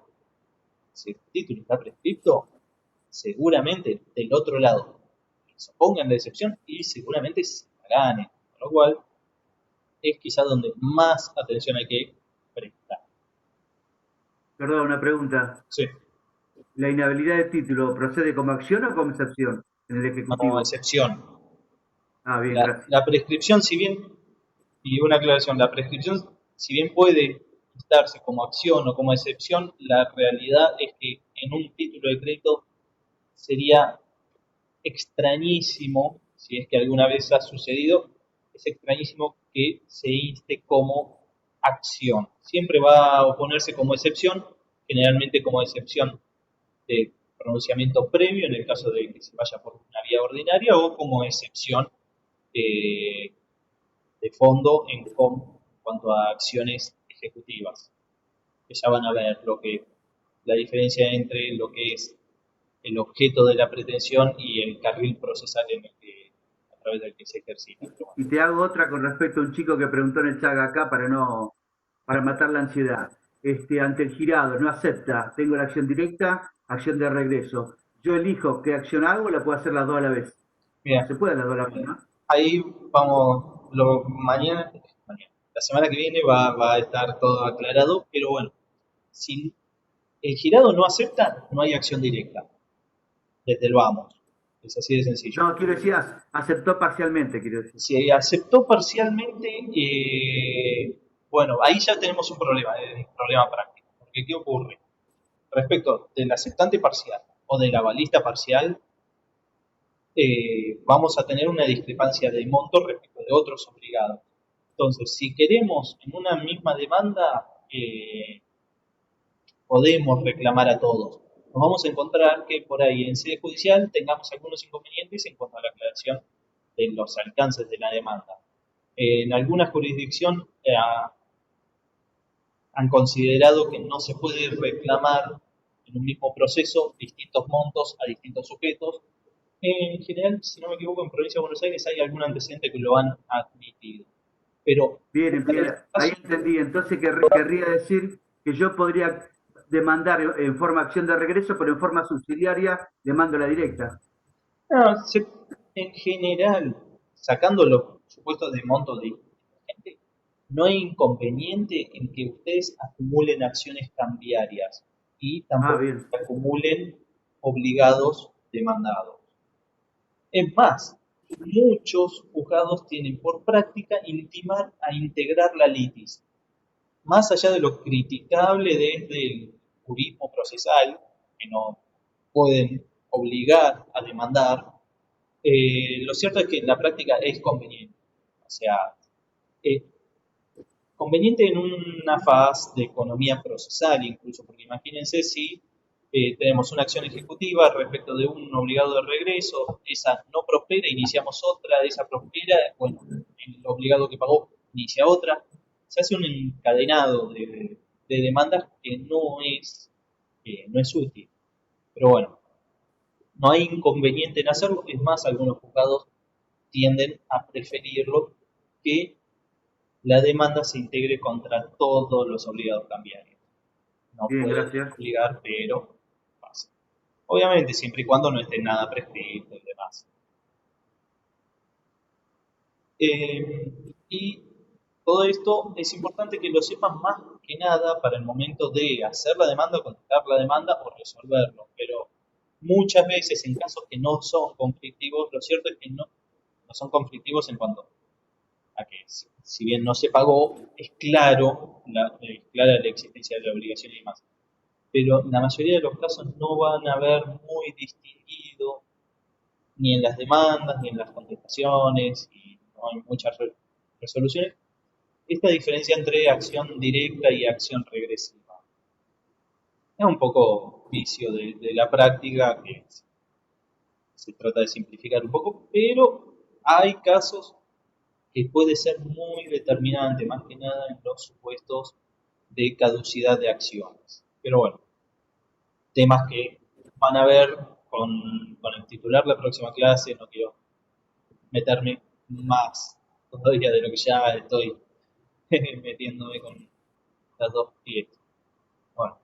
si el título está prescripto, seguramente del otro lado se pongan la excepción y seguramente se la ganen, con lo cual es quizá donde más atención hay que prestar. Perdón, una pregunta. Sí. ¿La inhabilidad de título procede como acción o como excepción en el Como Ejecutivo? excepción. Ah, bien, gracias. La prescripción, si bien, y una aclaración, la prescripción, si bien puede darse como acción o como excepción, la realidad es que en un título de crédito sería extrañísimo, si es que alguna vez ha sucedido, es extrañísimo que se inste como acción. Siempre va a oponerse como excepción, generalmente como excepción de pronunciamiento previo en el caso de que se vaya por una vía ordinaria o como excepción eh, de fondo en cuanto a acciones ejecutivas, que ya van a ver la diferencia entre lo que es el objeto de la pretensión y el carril procesal a través del que se ejercita. Y te hago otra con respecto a un chico que preguntó en el chat acá para matar la ansiedad. Ante el girado, no acepta, tengo la acción directa, acción de regreso. Yo elijo qué acción hago, la puedo hacer las dos a la vez. Bien, No se puede las dos a la vez, ¿no? ahí vamos, mañana, la semana que viene va a estar todo aclarado, pero bueno, si el girado no acepta, no hay acción directa, desde el vamos, es así de sencillo. No, quiero decir, aceptó parcialmente, quiero decir. Si aceptó parcialmente, bueno, ahí ya tenemos un problema práctico, porque ¿qué ocurre? Respecto del aceptante parcial o de la balista parcial, vamos a tener una discrepancia de monto respecto de otros obligados. Entonces, si queremos en una misma demanda, podemos reclamar a todos. Nos vamos a encontrar que por ahí en sede judicial tengamos algunos inconvenientes en cuanto a la aclaración de los alcances de la demanda. En alguna jurisdicción han considerado que no se puede reclamar en un mismo proceso distintos montos a distintos sujetos. En general, si no me equivoco, en Provincia de Buenos Aires hay algún antecedente que lo han admitido. Pero Bien, bien, ahí entendí. Entonces querría decir que yo podría demandar en forma acción de regreso, pero en forma subsidiaria demando la directa. no, en general, sacando los supuestos de monto de gente, no hay inconveniente en que ustedes acumulen acciones cambiarias y Ah, tampoco bien. acumulen obligados demandados. Es más, muchos juzgados tienen por práctica intimar a integrar la litis. Más allá de lo criticable desde el jurismo procesal, que no pueden obligar a demandar, lo cierto es que en la práctica es conveniente. O sea, eh, conveniente en una fase de economía procesal incluso, porque imagínense si tenemos una acción ejecutiva respecto de un obligado de regreso, esa no prospera, iniciamos otra, esa prospera, bueno, el obligado que pagó inicia otra, se hace un encadenado de demandas que no es útil. Pero bueno, no hay inconveniente en hacerlo, es más, algunos juzgados tienden a preferirlo que la demanda se integre contra todos los obligados cambiarios. No Bien, pueden gracias. obligar, pero pasa. Obviamente, siempre y cuando no esté nada prescrito y demás. Y todo esto es importante que lo sepan más que nada para el momento de hacer la demanda, contestar la demanda o resolverlo. Pero muchas veces en casos que no son conflictivos, lo cierto es que no son conflictivos en cuanto a que si bien no se pagó, es clara la existencia de la obligación y demás. Pero en la mayoría de los casos no van a ver muy distinguido ni en las demandas, ni en las contestaciones, y no hay muchas resoluciones, esta diferencia entre acción directa y acción regresiva. Es un poco vicio de la práctica que se trata de simplificar un poco, pero hay casos que puede ser muy determinante, más que nada en los supuestos de caducidad de acciones. Pero bueno, temas que van a ver con el titular la próxima clase, no quiero meterme más todavía de lo que ya estoy metiéndome con las dos pies. Bueno,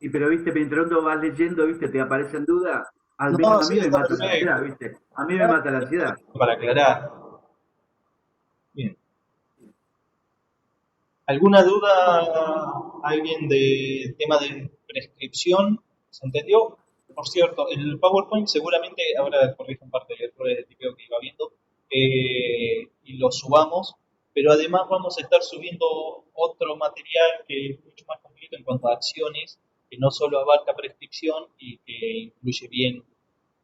Y pero, viste, mientras uno vas leyendo, viste, te aparecen dudas. Al no, menos a sí, mí me está mata la ansiedad, perfecto. viste. A mí me mata la ansiedad. Para aclarar. Bien. ¿Alguna duda alguien de tema de prescripción? ¿Se entendió? Por cierto, el PowerPoint seguramente ahora corrige un par de errores de tipeo que iba viendo y lo subamos, pero además vamos a estar subiendo otro material que es mucho más completo en cuanto a acciones, que no solo abarca prescripción y que incluye bien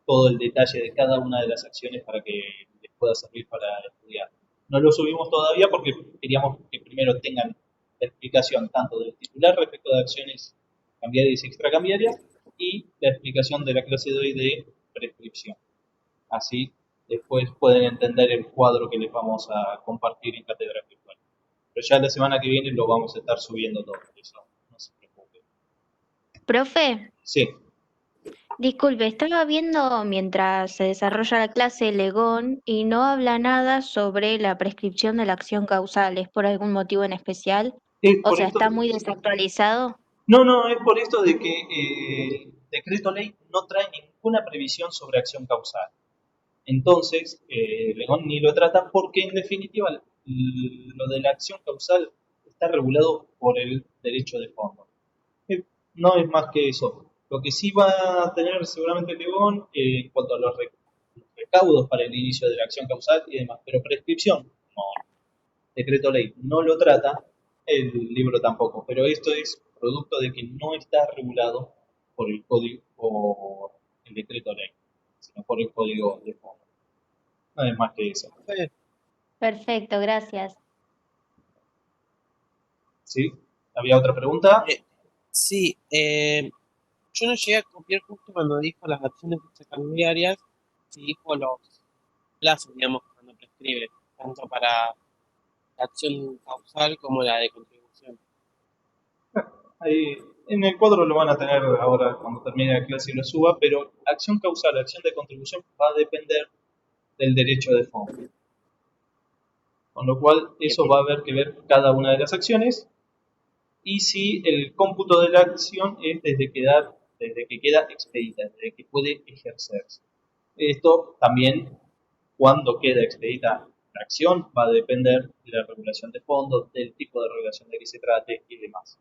todo el detalle de cada una de las acciones para que les pueda servir para estudiar. No lo subimos todavía porque queríamos que primero tengan la explicación tanto del titular respecto de acciones cambiarias y extracambiarias y la explicación de la clase de hoy de prescripción. Así después pueden entender el cuadro que les vamos a compartir en cátedra virtual. Pero ya la semana que viene lo vamos a estar subiendo todo, eso no se preocupe. Profe, Sí, disculpe, estaba viendo mientras se desarrolla la clase Legón y no habla nada sobre la prescripción de la acción causal. ¿Es por algún motivo en especial? es O por sea, esto. ¿está muy desactualizado? No, es por esto de que el decreto ley no trae ninguna previsión sobre acción causal. Entonces, Legón ni lo trata porque en definitiva lo de la acción causal está regulado por el derecho de fondo. No es más que eso. Lo que sí va a tener seguramente Legón en cuanto a los recaudos para el inicio de la acción causal y demás, pero prescripción, no, decreto ley no lo trata, el libro tampoco, pero esto es producto de que no está regulado por el código, por el decreto ley, sino por el código de fondo. No es más que eso. Perfecto, gracias. ¿Sí? ¿Había otra pregunta? Sí, yo no llegué a copiar justo cuando dijo las acciones extracambiarias, y dijo los plazos, digamos, cuando prescribe, tanto para la acción causal como la de contribución. Ahí, en el cuadro lo van a tener ahora cuando termine la clase y lo suba, pero acción causal, acción de contribución va a depender del derecho de fondo. Con lo cual, eso va a haber que ver cada una de las acciones y si el cómputo de la acción es desde que queda expedita, desde que puede ejercerse. Esto también, cuando queda expedita la acción, va a depender de la regulación de fondos, del tipo de regulación de que se trate y demás.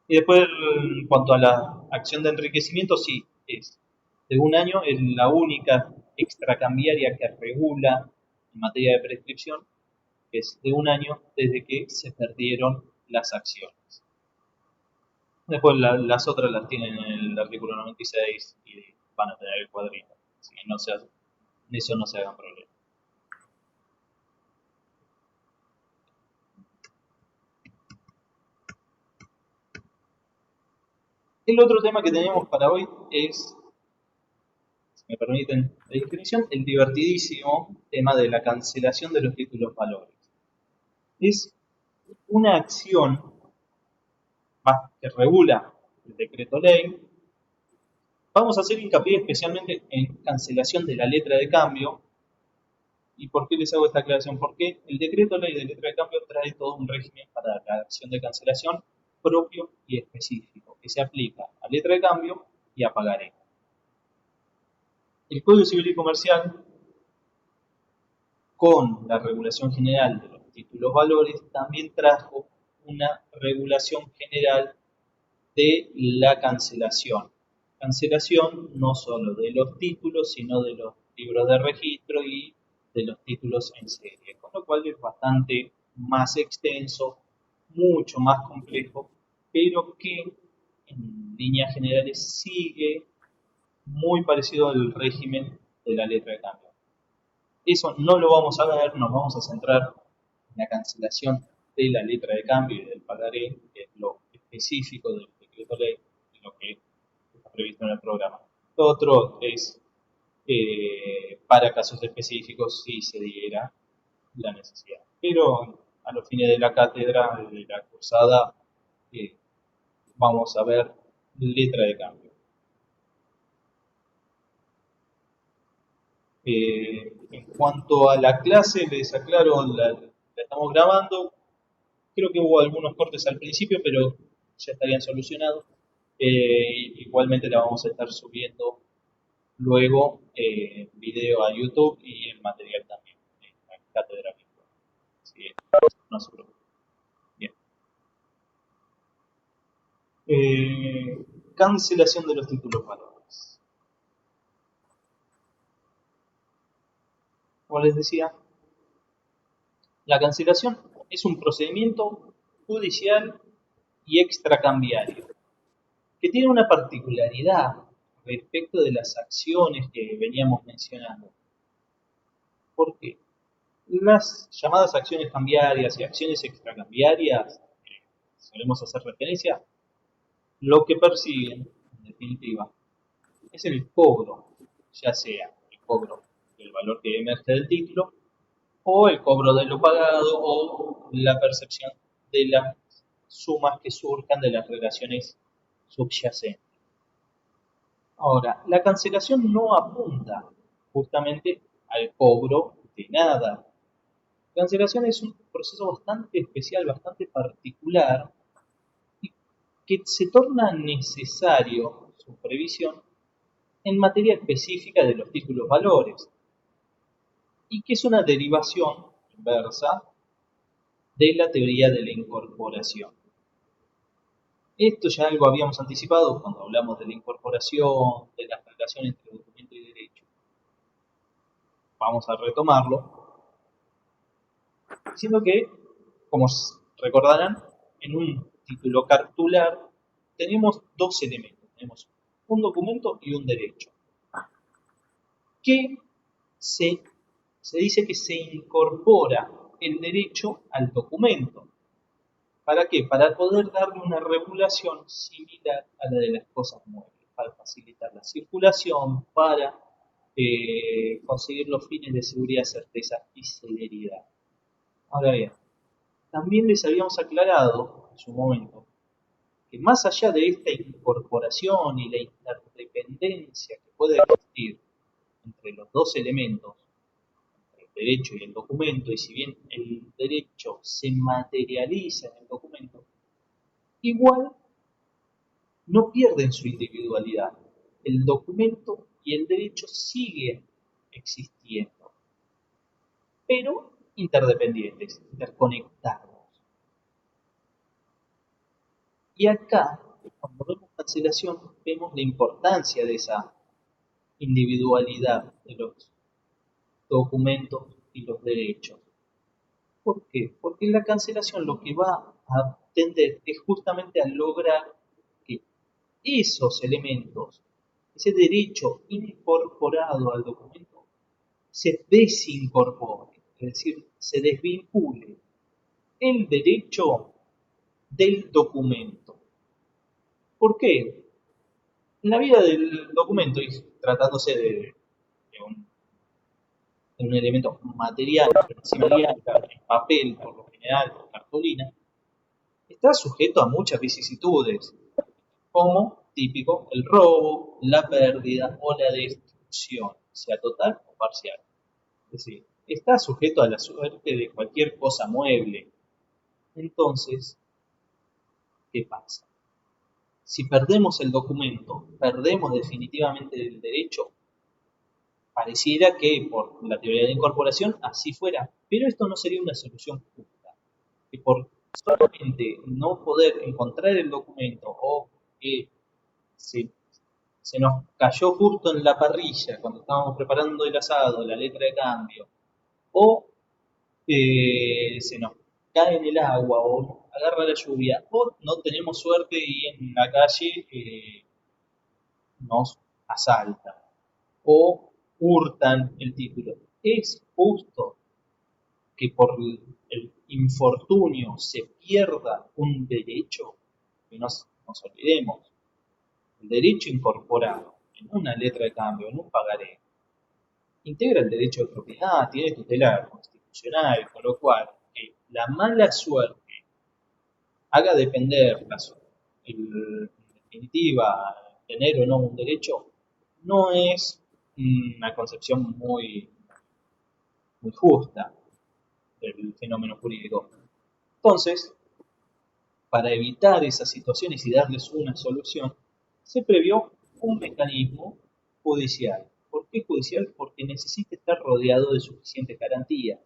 Y después, en cuanto a la acción de enriquecimiento, sí, es de un año, es la única extracambiaria que regula en materia de prescripción, que es de un año desde que se perdieron las acciones. Después las otras las tienen en el artículo 96 y van a tener el cuadrito, así que en eso no se hagan problema. El otro tema que tenemos para hoy es, si me permiten la definición, el divertidísimo tema de la cancelación de los títulos valores. Es una acción más que regula el decreto ley. Vamos a hacer hincapié especialmente en cancelación de la letra de cambio. ¿Y por qué les hago esta aclaración? Porque el decreto ley de letra de cambio trae todo un régimen para la acción de cancelación propio y específico, que se aplica a letra de cambio y a pagaré. El Código Civil y Comercial, con la regulación general de los títulos valores, también trajo una regulación general de la cancelación. cancelación no solo de los títulos, sino de los libros de registro y de los títulos en serie, con lo cual es bastante más extenso, mucho más complejo, pero que en líneas generales sigue muy parecido al régimen de la letra de cambio. Eso no lo vamos a ver, nos vamos a centrar en la cancelación de la letra de cambio y del pagaré, que es lo específico del decreto ley, lo que está previsto en el programa. Lo otro es para casos específicos si se diera la necesidad. Pero a los fines de la cátedra, de la cursada, eh, vamos a ver letra de cambio. En cuanto a la clase, les aclaro, la estamos grabando. Creo que hubo algunos cortes al principio, pero ya estarían solucionados. Igualmente la vamos a estar subiendo luego video a YouTube y en material también, en la cátedra virtual. Así que no se preocupen. Bien. Cancelación de los títulos valores. Como les decía, la cancelación es un procedimiento judicial y extracambiario que tiene una particularidad respecto de las acciones que veníamos mencionando. ¿Por qué? Las llamadas acciones cambiarias y acciones extracambiarias, que solemos hacer referencia, lo que persiguen, en definitiva, es el cobro, ya sea el cobro del valor que emerge del título, o el cobro de lo pagado, o la percepción de las sumas que surjan de las relaciones subyacentes. Ahora, la cancelación no apunta justamente al cobro de nada. La cancelación es un proceso bastante especial, bastante particular, y que se torna necesario su previsión en materia específica de los títulos valores, y que es una derivación inversa de la teoría de la incorporación. Esto ya algo habíamos anticipado cuando hablamos de la incorporación, de la relación entre documento y derecho. Vamos a retomarlo, diciendo que, como recordarán, en un título cartular tenemos dos elementos. Tenemos un documento y un derecho, que se dice que se incorpora el derecho al documento. ¿Para qué? Para poder darle una regulación similar a la de las cosas muebles, para facilitar la circulación, para conseguir los fines de seguridad, certeza y celeridad. Ahora bien, también les habíamos aclarado en su momento que más allá de esta incorporación y la interdependencia que puede existir entre los dos elementos, el derecho y el documento, y si bien el derecho se materializa en el documento, igual no pierden su individualidad. El documento y el derecho siguen existiendo, pero interdependientes, interconectados. Y acá, cuando vemos cancelación, vemos la importancia de esa individualidad de los documentos y los derechos. ¿Por qué? Porque la cancelación lo que va a tender es justamente a lograr que esos elementos, ese derecho incorporado al documento, se desincorpore, es decir, se desvincule el derecho del documento. ¿Por qué? En la vida del documento, y tratándose de un elemento material, en papel por lo general, o cartulina, está sujeto a muchas vicisitudes, como típico el robo, la pérdida o la destrucción, sea total o parcial. Es decir, está sujeto a la suerte de cualquier cosa mueble. Entonces, ¿qué pasa? Si perdemos el documento, perdemos definitivamente el derecho. Pareciera que por la teoría de incorporación así fuera, pero esto no sería una solución justa. Que por solamente no poder encontrar el documento o que se se nos cayó justo en la parrilla cuando estábamos preparando el asado, la letra de cambio, o se nos cae en el agua, o nos agarra la lluvia, o no tenemos suerte y en la calle nos asaltan, o hurtan el título. ¿Es justo que por el infortunio se pierda un derecho? Que nos olvidemos, el derecho incorporado en una letra de cambio, en un pagaré, integra el derecho de propiedad, tiene tutela constitucional, con lo cual que la mala suerte haga depender en definitiva tener o no un derecho, no es una concepción muy justa del fenómeno jurídico. Entonces, para evitar esas situaciones y darles una solución, se previó un mecanismo judicial. ¿Por qué judicial? Porque necesita estar rodeado de suficientes garantías.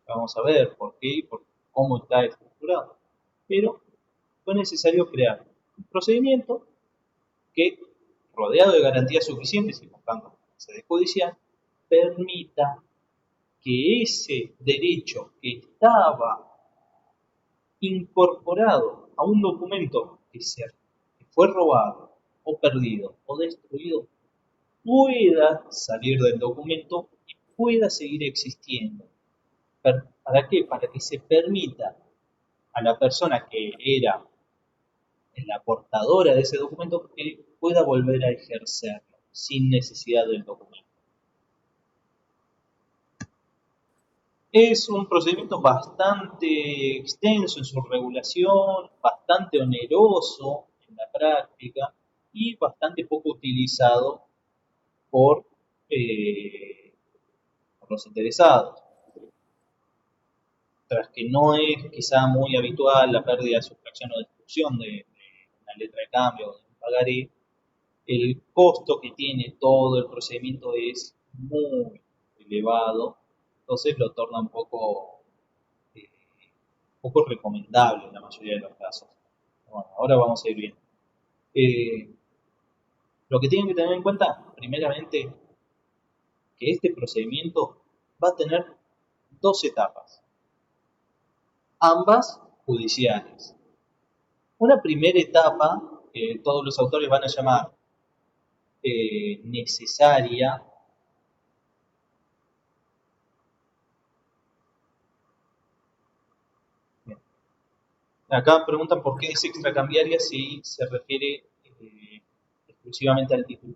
Vamos a ver por qué y por cómo está estructurado. Pero fue necesario crear un procedimiento que, rodeado de garantías suficientes y por tanto sede judicial, permita que ese derecho que estaba incorporado a un documento que fue robado o perdido o destruido pueda salir del documento y pueda seguir existiendo. ¿Para qué? Para que se permita a la persona que era la portadora de ese documento que pueda volver a ejercerlo sin necesidad del documento. Es un procedimiento bastante extenso en su regulación, bastante oneroso en la práctica y bastante poco utilizado por, por los interesados. Tras que no es quizá muy habitual la pérdida, sustracción o destrucción de una letra de cambio o de un pagaré, el costo que tiene todo el procedimiento es muy elevado, entonces lo torna poco recomendable en la mayoría de los casos. Bueno, ahora vamos a ir viendo. Lo que tienen que tener en cuenta, primeramente, que este procedimiento va a tener dos etapas, ambas judiciales. Una primera etapa, que todos los autores van a llamar necesaria, acá preguntan por qué es extracambiaria si se refiere exclusivamente al título.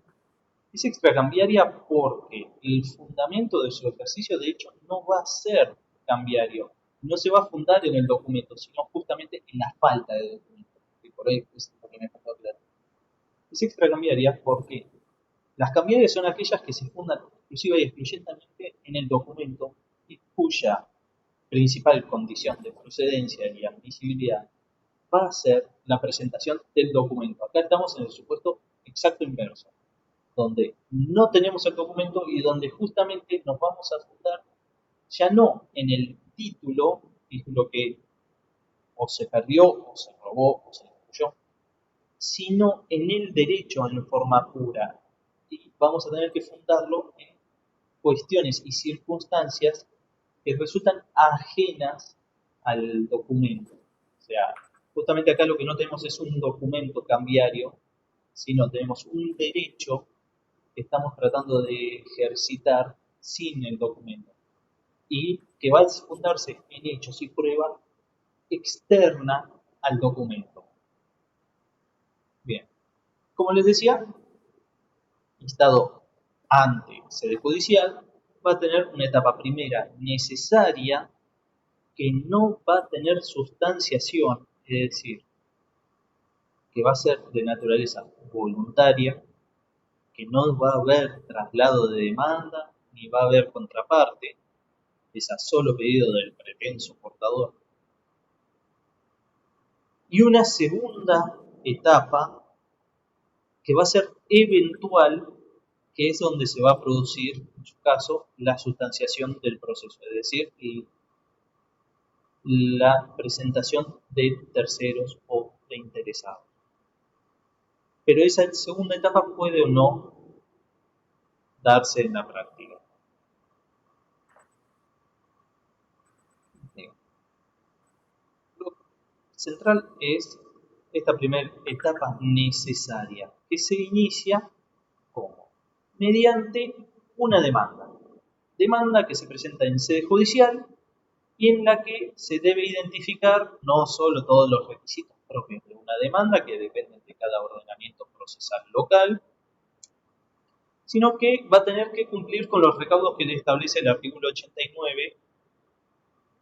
Es extracambiaria porque el fundamento de su ejercicio de hecho no va a ser cambiario, no se va a fundar en el documento, sino justamente en la falta de documento. Y por ahí es lo que me faltó claro. Es extracambiaria porque las cambiarias son aquellas que se fundan exclusiva y exclusivamente en el documento y cuya principal condición de procedencia y admisibilidad va a ser la presentación del documento. Acá estamos en el supuesto exacto inverso, donde no tenemos el documento y donde justamente nos vamos a fundar ya no en el título que o se perdió, o se robó, o se destruyó, sino en el derecho en forma pura. Y vamos a tener que fundarlo en cuestiones y circunstancias que resultan ajenas al documento. O sea, justamente acá lo que no tenemos es un documento cambiario, sino tenemos un derecho que estamos tratando de ejercitar sin el documento y que va a fundarse en hechos y pruebas externa al documento. Bien, como les decía, instado ante sede judicial va a tener una etapa primera necesaria que no va a tener sustanciación, es decir, que va a ser de naturaleza voluntaria, que no va a haber traslado de demanda ni va a haber contraparte, es a solo pedido del pretenso portador. Y una segunda etapa que va a ser eventual, que es donde se va a producir, en su caso, la sustanciación del proceso, es decir, la presentación de terceros o de interesados. pero esa segunda etapa puede o no darse en la práctica. Lo central es esta primera etapa necesaria, que se inicia ¿cómo? Mediante una demanda. Demanda que se presenta en sede judicial y en la que se debe identificar no solo todos los requisitos propios de una demanda, que dependen de cada ordenamiento procesal local, sino que va a tener que cumplir con los recaudos que le establece el artículo 89,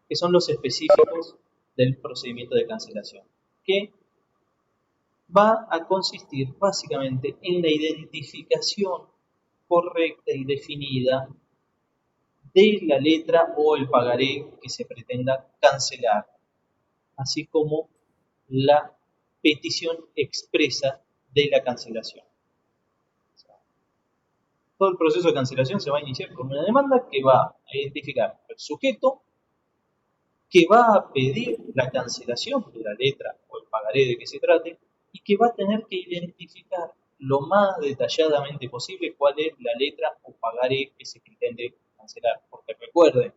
que son los específicos del procedimiento de cancelación, que va a consistir básicamente en la identificación correcta y definida de la letra o el pagaré que se pretenda cancelar, así como la petición expresa de la cancelación. Todo el proceso de cancelación se va a iniciar con una demanda que va a identificar el sujeto que va a pedir la cancelación de la letra o el pagaré de que se trate y que va a tener que identificar lo más detalladamente posible cuál es la letra o pagaré que se pretende cancelar. Porque recuerden,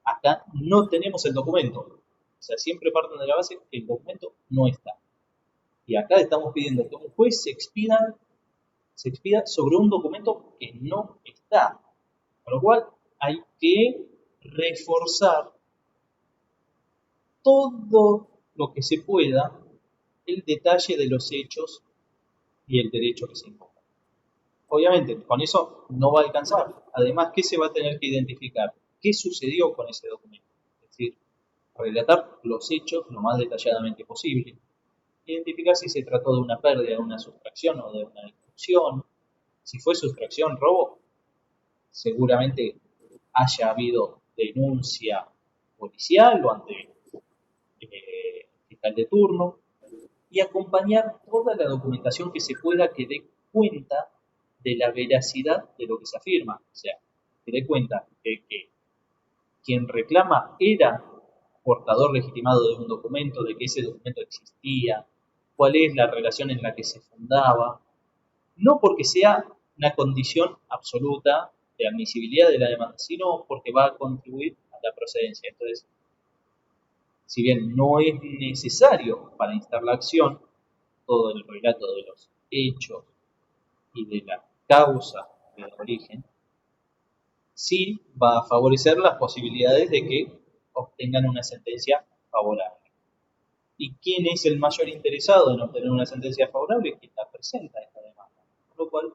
acá no tenemos el documento. O sea, siempre parten de la base que el documento no está. Y acá estamos pidiendo que un juez se expida sobre un documento que no está. Con lo cual hay que reforzar todo lo que se pueda el detalle de los hechos y el derecho que se invoca. Obviamente, con eso no va a alcanzar. Además, ¿qué se va a tener que identificar? ¿Qué sucedió con ese documento? Es decir, relatar los hechos lo más detalladamente posible. Identificar si se trató de una pérdida, de una sustracción o de una destrucción. Si fue sustracción, robo, seguramente haya habido denuncia policial o ante fiscal de turno, y acompañar toda la documentación que se pueda que dé cuenta de la veracidad de lo que se afirma. O sea, que dé cuenta de que quien reclama era portador legitimado de un documento, de que ese documento existía, cuál es la relación en la que se fundaba, no porque sea una condición absoluta de admisibilidad de la demanda, sino porque va a contribuir a la procedencia. Entonces, si bien no es necesario para instar la acción todo el relato de los hechos y de la causa de origen, sí va a favorecer las posibilidades de que obtengan una sentencia favorable. ¿Y quién es el mayor interesado en obtener una sentencia favorable? Quien la presenta esta demanda. Por lo cual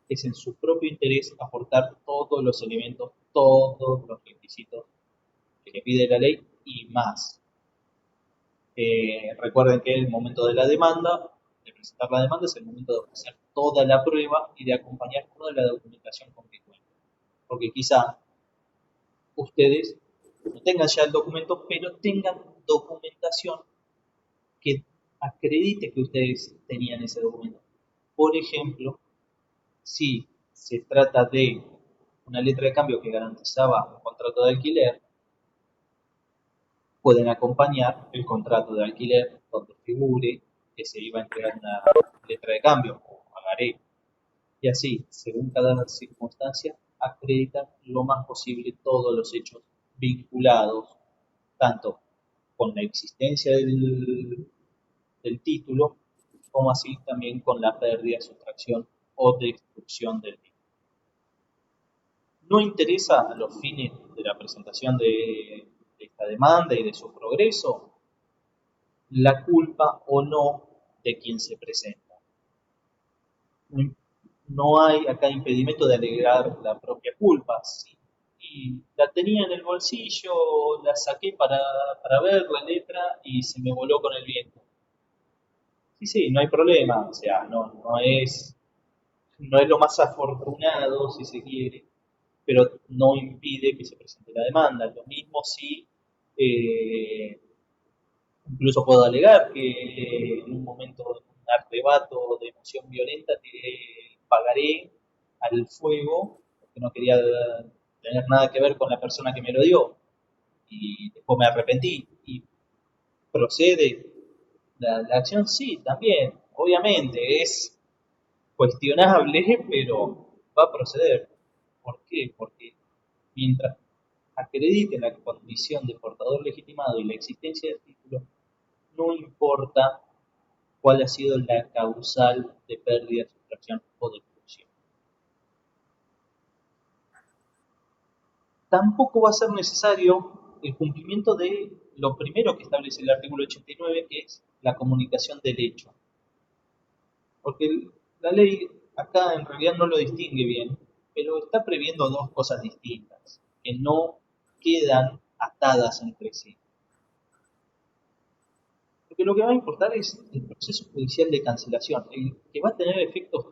es en su propio interés aportar todos los elementos, todos los requisitos que le pide la ley y más. Recuerden que el momento de la demanda, de presentar la demanda, es el momento de ofrecer toda la prueba y de acompañar toda la documentación con que cuenten. Porque quizá ustedes no tengan ya el documento, pero tengan documentación que acredite que ustedes tenían ese documento. Por ejemplo, si se trata de una letra de cambio que garantizaba un contrato de alquiler, pueden acompañar el contrato de alquiler donde figure que se iba a entregar una letra de cambio o pagaré. Y así, según cada circunstancia, acreditan lo más posible todos los hechos vinculados, tanto con la existencia del título, como así también con la pérdida, sustracción o destrucción del título. No interesa a los fines de la presentación de esta demanda y de su progreso la culpa o no de quien se presenta. No hay acá impedimento de alegar la propia culpa. Sí, y la tenía en el bolsillo, la saqué para ver la letra y se me voló con el viento. Sí, no hay problema, o sea, no es lo más afortunado, si se quiere, pero no impide que se presente la demanda. Lo mismo si incluso puedo alegar que en un momento, de un arrebato de emoción violenta, tiré pagaré al fuego porque no quería tener nada que ver con la persona que me lo dio y después me arrepentí y procede la acción, sí, también. obviamente es cuestionable, pero va a proceder. ¿Por qué? Porque mientras acrediten la condición de portador legitimado y la existencia del título, no importa cuál ha sido la causal de pérdida, sustracción o destrucción. Tampoco va a ser necesario el cumplimiento de lo primero que establece el artículo 89, que es la comunicación del hecho. Porque la ley acá en realidad no lo distingue bien, pero está previendo dos cosas distintas, que no quedan atadas entre sí. Porque lo que va a importar es el proceso judicial de cancelación. El que va a tener efectos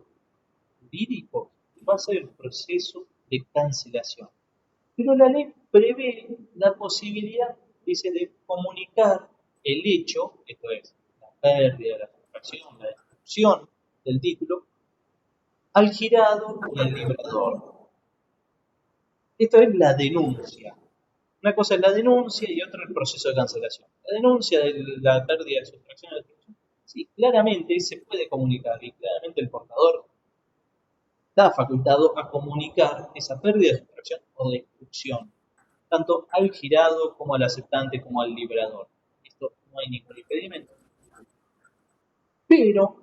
jurídicos va a ser el proceso de cancelación. Pero la ley prevé la posibilidad, dice, de comunicar el hecho, esto es, la pérdida, la sustracción, la destrucción del título, al girado y al librador. Esto es la denuncia. Una cosa es la denuncia y otra el proceso de cancelación. La denuncia de la pérdida de sustracción de la destrucción, sí, claramente se puede comunicar y claramente el portador está facultado a comunicar esa pérdida de sustracción o destrucción, tanto al girado como al aceptante como al librador. Esto no hay ningún impedimento. Pero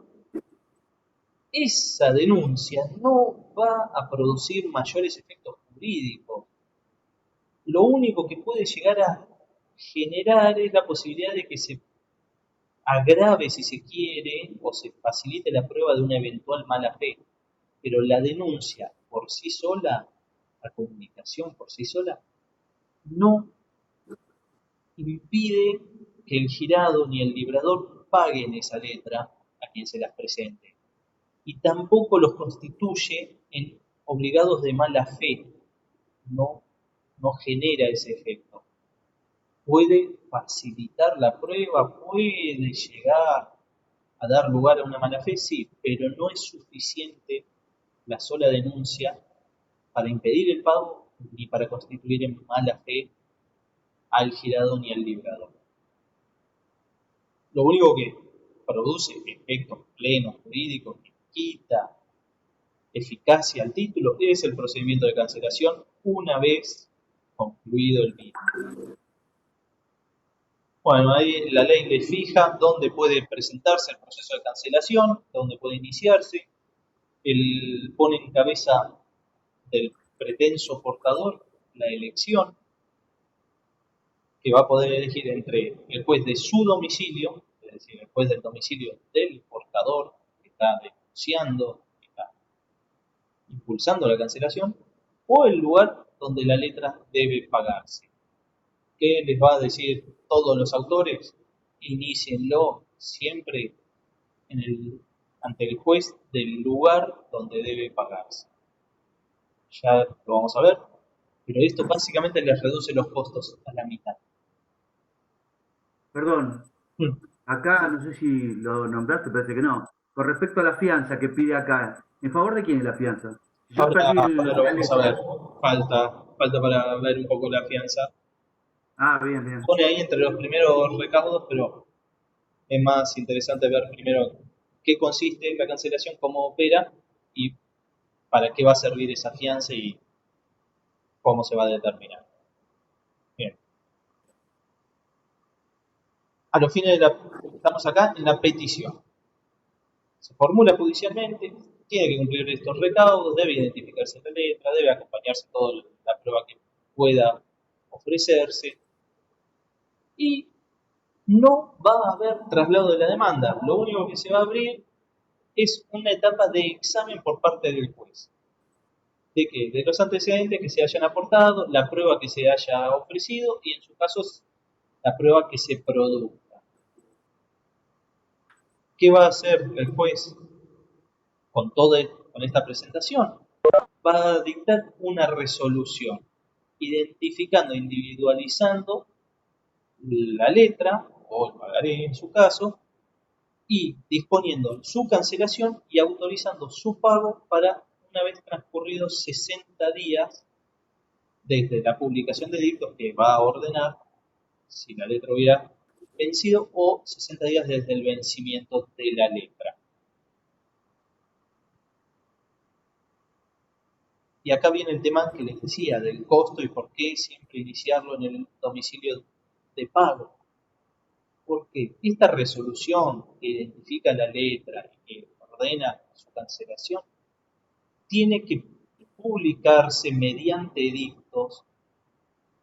esa denuncia no va a producir mayores efectos jurídicos. Lo único que puede llegar a generar es la posibilidad de que se agrave, si se quiere, o se facilite la prueba de una eventual mala fe. Pero la denuncia por sí sola, la comunicación por sí sola, no impide que el girado ni el librador paguen esa letra a quien se las presente. Y tampoco los constituye en obligados de mala fe. No genera ese efecto. Puede facilitar la prueba, puede llegar a dar lugar a una mala fe, sí, pero no es suficiente la sola denuncia para impedir el pago ni para constituir en mala fe al girado ni al librador. Lo único que produce efectos plenos jurídicos que quita eficacia al título es el procedimiento de cancelación una vez concluido el mismo. Bueno, ahí la ley le fija dónde puede presentarse el proceso de cancelación, dónde puede iniciarse. Él pone en cabeza del pretenso portador la elección, que va a poder elegir entre el juez de su domicilio, es decir, el juez del domicilio del portador que está denunciando, que está impulsando la cancelación, o el lugar donde la letra debe pagarse. ¿Qué les va a decir todos los autores? Inicienlo siempre ante el juez del lugar donde debe pagarse. Ya lo vamos a ver, pero esto básicamente les reduce los costos a la mitad. Perdón, acá no sé si lo nombraste, parece que no. Con respecto a la fianza que pide acá, ¿en favor de quién es la fianza? Yo Ahora perdí lo la vamos a ver. letra. Falta para ver un poco la fianza. Ah, bien, bien. Pone ahí entre los primeros recaudos, pero es más interesante ver primero qué consiste la cancelación, cómo opera y para qué va a servir esa fianza y cómo se va a determinar. Bien. A los fines estamos acá en la petición. Se formula judicialmente, tiene que cumplir estos recaudos, debe identificarse la letra, debe acompañarse toda la prueba que pueda ofrecerse y no va a haber traslado de la demanda. Lo único que se va a abrir es una etapa de examen por parte del juez. ¿De qué? De los antecedentes que se hayan aportado, la prueba que se haya ofrecido y en su caso la prueba que se produzca. ¿Qué va a hacer el juez con esta presentación? Va a dictar una resolución, identificando, individualizando la letra, o el pagaré en su caso, y disponiendo su cancelación y autorizando su pago para una vez transcurridos 60 días desde la publicación de dictos que va a ordenar si la letra hubiera vencido o 60 días desde el vencimiento de la letra. Y acá viene el tema que les decía, del costo y por qué siempre iniciarlo en el domicilio de pago. Porque esta resolución que identifica la letra y que ordena su cancelación tiene que publicarse mediante edictos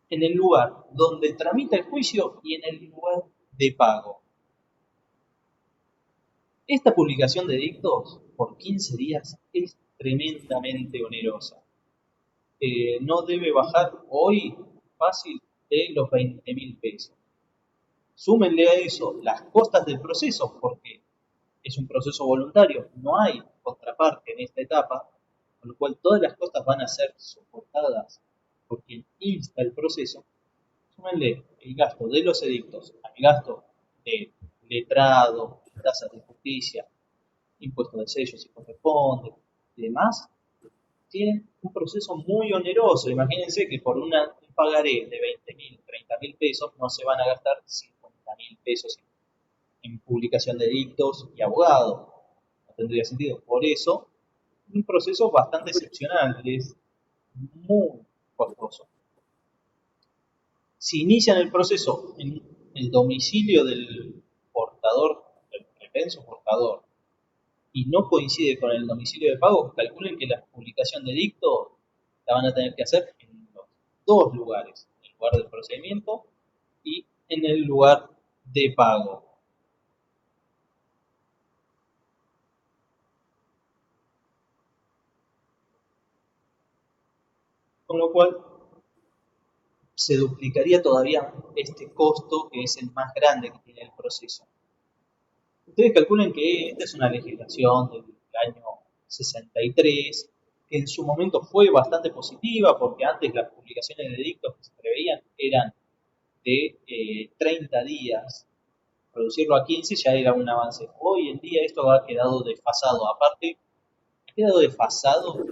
en el lugar donde tramita el juicio y en el lugar de pago. Esta publicación de edictos por 15 días es tremendamente onerosa. No debe bajar hoy fácil de los 20.000 pesos. Súmenle a eso las costas del proceso, porque es un proceso voluntario, no hay contraparte en esta etapa, con lo cual todas las costas van a ser soportadas por quien insta el proceso. Súmenle el gasto de los edictos al gasto de letrado, tasas de justicia, impuestos de sello si corresponde y demás, tienen un proceso muy oneroso. Imagínense que por un pagaré de 20.000, 30.000 pesos no se van a gastar 50.000 pesos en publicación de edictos y abogados. No tendría sentido. Por eso, un proceso bastante excepcional, es muy costoso. Si inician el proceso en el domicilio del portador, del prepenso portador, y no coincide con el domicilio de pago, calculen que la publicación de edicto la van a tener que hacer en los dos lugares, en el lugar del procedimiento y en el lugar de pago. Con lo cual se duplicaría todavía este costo que es el más grande que tiene el proceso. Ustedes calculen que esta es una legislación del año 63, que en su momento fue bastante positiva, porque antes las publicaciones de edictos que se preveían eran de 30 días. Reducirlo a 15 ya era un avance. Hoy en día esto ha quedado desfasado. Aparte, ha quedado desfasado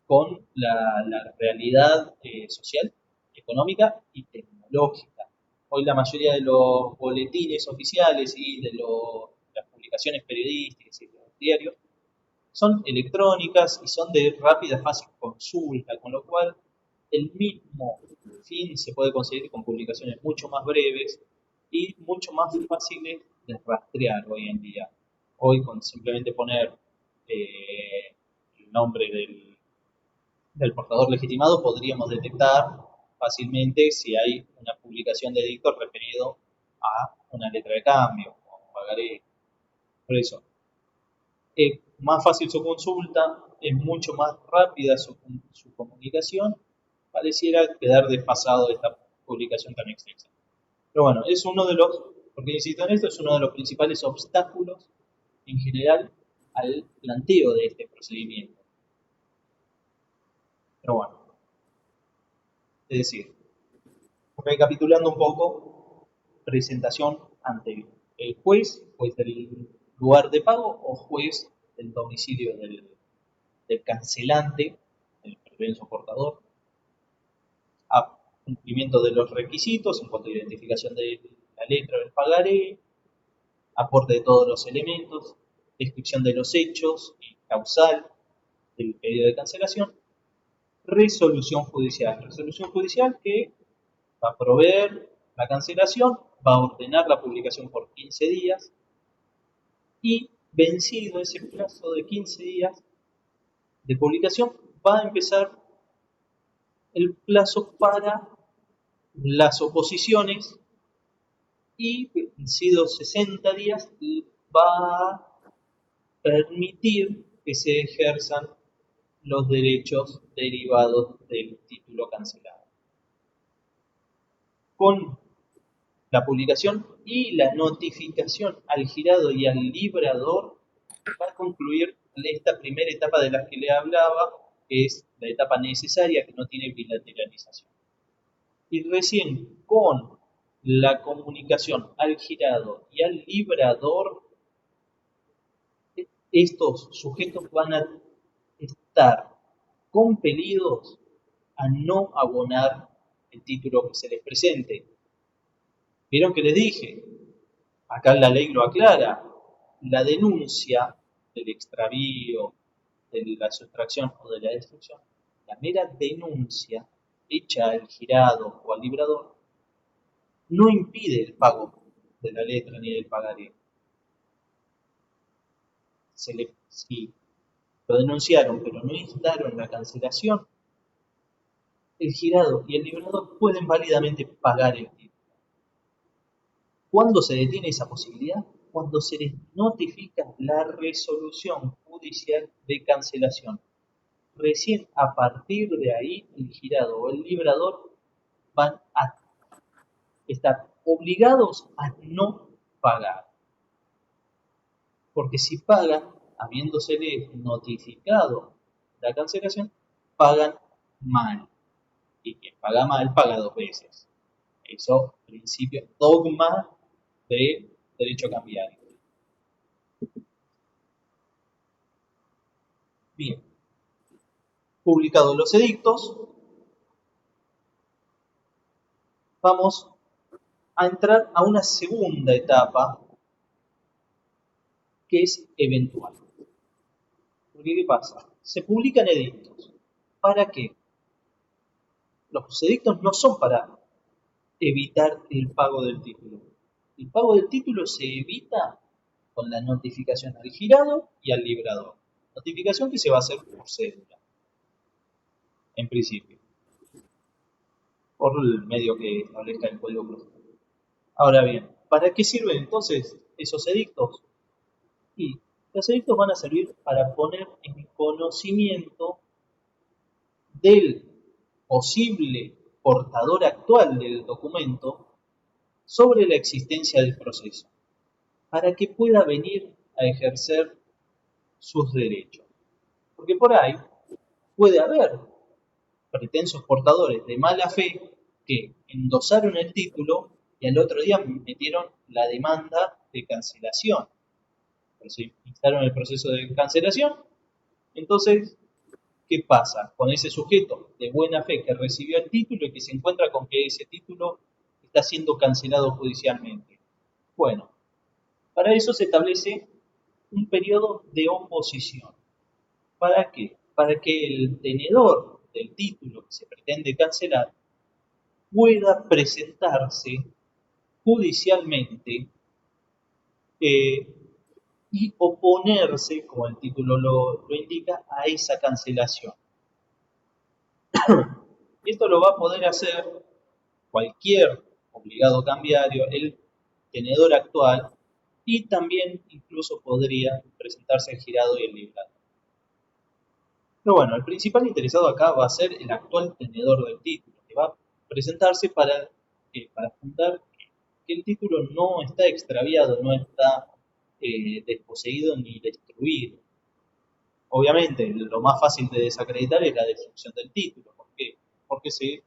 con la realidad social, económica y tecnológica. Hoy la mayoría de los boletines oficiales y de las publicaciones periodísticas y de los diarios son electrónicas y son de rápida, fácil consulta, con lo cual el mismo fin se puede conseguir con publicaciones mucho más breves y mucho más fáciles de rastrear hoy en día. Hoy con simplemente poner el nombre del portador legitimado podríamos detectar fácilmente si hay una publicación de edicto referido a una letra de cambio o un pagaré. Por eso, es más fácil su consulta, es mucho más rápida su comunicación, pareciera quedar desfasado esta publicación tan extensa. Pero bueno, es uno de los, porque insisto en esto, es uno de los principales obstáculos en general al planteo de este procedimiento. Pero bueno, es decir, recapitulando un poco, presentación ante el juez del lugar de pago o juez del domicilio del cancelante, el prepenso portador, a cumplimiento de los requisitos en cuanto a identificación de la letra del pagaré, aporte de todos los elementos, descripción de los hechos y causal del pedido de cancelación, resolución judicial. Resolución judicial que va a proveer la cancelación, va a ordenar la publicación por 15 días y vencido ese plazo de 15 días de publicación va a empezar el plazo para las oposiciones y vencidos 60 días va a permitir que se ejerzan los derechos derivados del título cancelado. Con la publicación y la notificación al girado y al librador va a concluir esta primera etapa de la que le hablaba, que es la etapa necesaria que no tiene bilateralización. Y recién con la comunicación al girado y al librador, estos sujetos van a estar compelidos a no abonar el título que se les presente. ¿Vieron que les dije? Acá la ley lo aclara. La denuncia del extravío, de la sustracción o de la destrucción la mera denuncia hecha al girado o al librador no impide el pago de la letra ni del pagaré. Si lo denunciaron pero no instaron la cancelación, el girado y el librador pueden válidamente pagar el título. ¿Cuándo se detiene esa posibilidad? Cuando se les notifica la resolución judicial de cancelación. Recién a partir de ahí el girado o el librador van a estar obligados a no pagar. Porque si pagan, habiéndosele notificado la cancelación, pagan mal. Y quien paga mal, paga 2 veces. Eso, principio, dogma de derecho cambiario. Bien. Publicados los edictos, vamos a entrar a una segunda etapa que es eventual. Porque, ¿qué pasa? Se publican edictos. ¿Para qué? Los edictos no son para evitar el pago del título. El pago del título se evita con la notificación al girado y al librador. Notificación que se va a hacer por cédula, en principio, por el medio que establezca el Código Procesal. Ahora bien, ¿para qué sirven entonces esos edictos? Y los edictos van a servir para poner en conocimiento del posible portador actual del documento sobre la existencia del proceso, para que pueda venir a ejercer sus derechos. Porque por ahí puede haber pretensos portadores de mala fe que endosaron el título y al otro día metieron la demanda de cancelación. Instalaron el proceso de cancelación. Entonces, ¿qué pasa con ese sujeto de buena fe que recibió el título y que se encuentra con que ese título está siendo cancelado judicialmente? Bueno, para eso se establece un periodo de oposición. ¿Para qué? Para que el tenedor del título que se pretende cancelar pueda presentarse judicialmente y oponerse, como el título lo indica, a esa cancelación. Esto lo va a poder hacer cualquier obligado cambiario, el tenedor actual, y también incluso podría presentarse el girado y el librado. Pero bueno, el principal interesado acá va a ser el actual tenedor del título, que va a presentarse para fundar que el título no está extraviado, no está desposeído ni destruido. Obviamente, lo más fácil de desacreditar es la destrucción del título. ¿Por qué? Porque se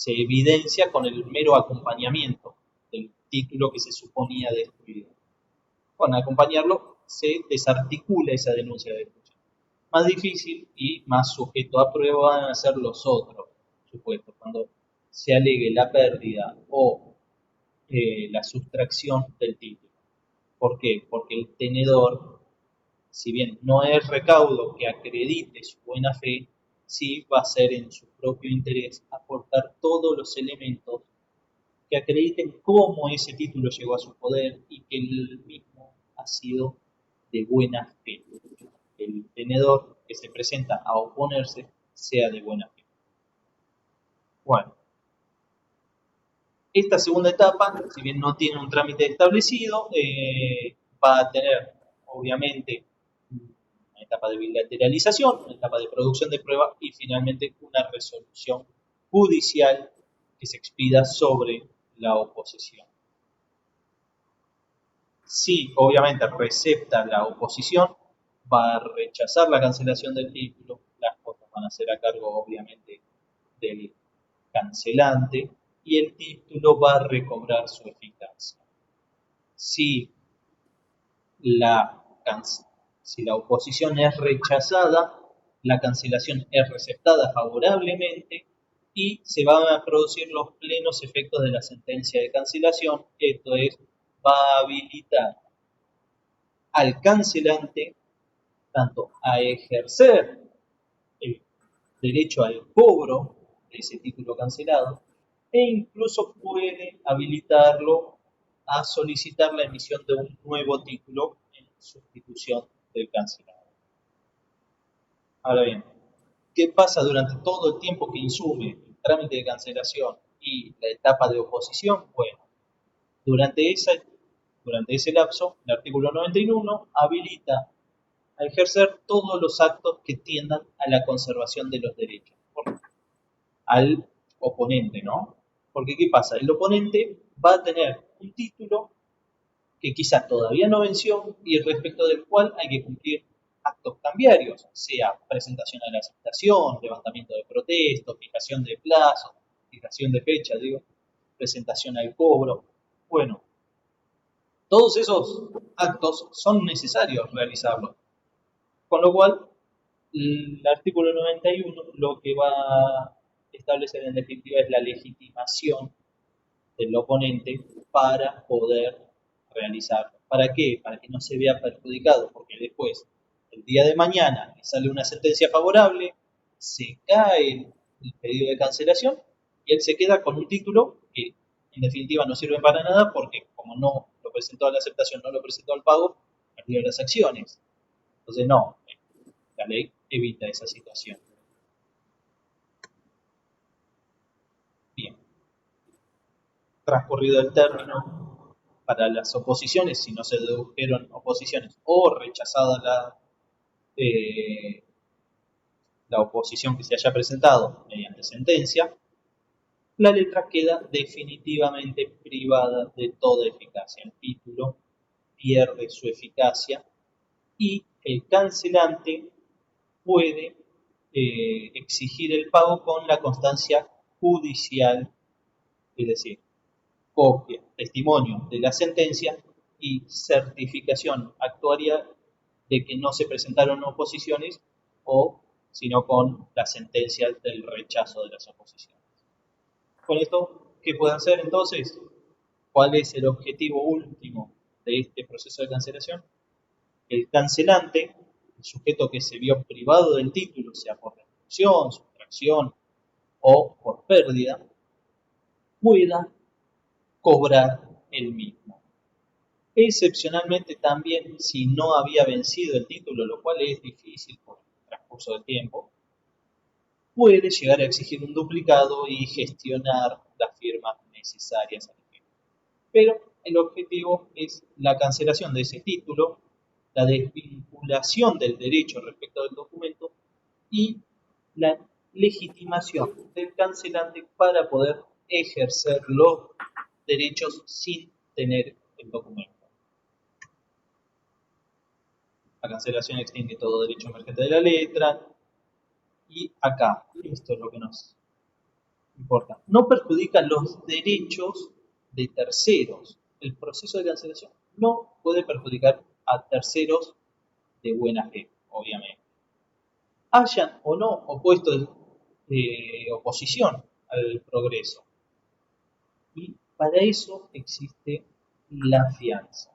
evidencia con el mero acompañamiento del título que se suponía destruido. Con acompañarlo se desarticula esa denuncia de destrucción. Más difícil y más sujeto a prueba van a ser los otros supuestos, cuando se alegue la pérdida o la sustracción del título. ¿Por qué? Porque el tenedor, si bien no es recaudo que acredite su buena fe, sí va a ser en su propio interés aportar todos los elementos que acrediten cómo ese título llegó a su poder y que el mismo ha sido de buena fe. El tenedor que se presenta a oponerse sea de buena fe. Bueno, esta segunda etapa, si bien no tiene un trámite establecido, va a tener, obviamente, una etapa de bilateralización, una etapa de producción de prueba y finalmente una resolución judicial que se expida sobre la oposición. Si, obviamente, recepta la oposición, va a rechazar la cancelación del título, las cosas van a ser a cargo, obviamente, del cancelante, y el título va a recobrar su eficacia. Si la oposición es rechazada, la cancelación es receptada favorablemente y se van a producir los plenos efectos de la sentencia de cancelación. Esto es, va a habilitar al cancelante tanto a ejercer el derecho al cobro de ese título cancelado e incluso puede habilitarlo a solicitar la emisión de un nuevo título en sustitución del cancelado. Ahora bien, ¿qué pasa durante todo el tiempo que insume el trámite de cancelación y la etapa de oposición? Bueno, durante ese lapso, el artículo 91 habilita a ejercer todos los actos que tiendan a la conservación de los derechos al oponente, ¿no? Porque ¿qué pasa? El oponente va a tener un título que quizás todavía no venció y respecto del cual hay que cumplir actos cambiarios, sea presentación a la aceptación, levantamiento de protestos, fijación de plazos, fijación de fecha, presentación al cobro. Bueno, todos esos actos son necesarios realizarlos, con lo cual el artículo 91 lo que va a establecer en definitiva es la legitimación del oponente para poder realizarlo. ¿Para qué? Para que no se vea perjudicado, porque después, el día de mañana, le sale una sentencia favorable, se cae el pedido de cancelación y él se queda con un título que en definitiva no sirve para nada porque como no lo presentó a la aceptación, no lo presentó al pago, perdió las acciones. Entonces no, la ley evita esa situación. Bien. Transcurrido el término, para las oposiciones, si no se dedujeron oposiciones o rechazada la oposición que se haya presentado mediante sentencia, la letra queda definitivamente privada de toda eficacia. El título pierde su eficacia y el cancelante puede exigir el pago con la constancia judicial, es decir, copia, testimonio de la sentencia y certificación actuaria de que no se presentaron oposiciones o sino con la sentencia del rechazo de las oposiciones. Con esto, ¿qué puede hacer entonces? ¿Cuál es el objetivo último de este proceso de cancelación? El cancelante, el sujeto que se vio privado del título, sea por destrucción, sustracción o por pérdida, pueda cobrar el mismo. Excepcionalmente también, si no había vencido el título, lo cual es difícil por el transcurso del tiempo, puede llegar a exigir un duplicado y gestionar las firmas necesarias al efecto. Pero el objetivo es la cancelación de ese título, la desvinculación del derecho respecto del documento y la legitimación del cancelante para poder ejercer los derechos sin tener el documento. La cancelación extingue todo derecho emergente de la letra. Y acá, esto es lo que nos importa. No perjudica los derechos de terceros. El proceso de cancelación no puede perjudicar a terceros de buena fe, obviamente. Hayan o no opuesto oposición al progreso. Y para eso existe la fianza.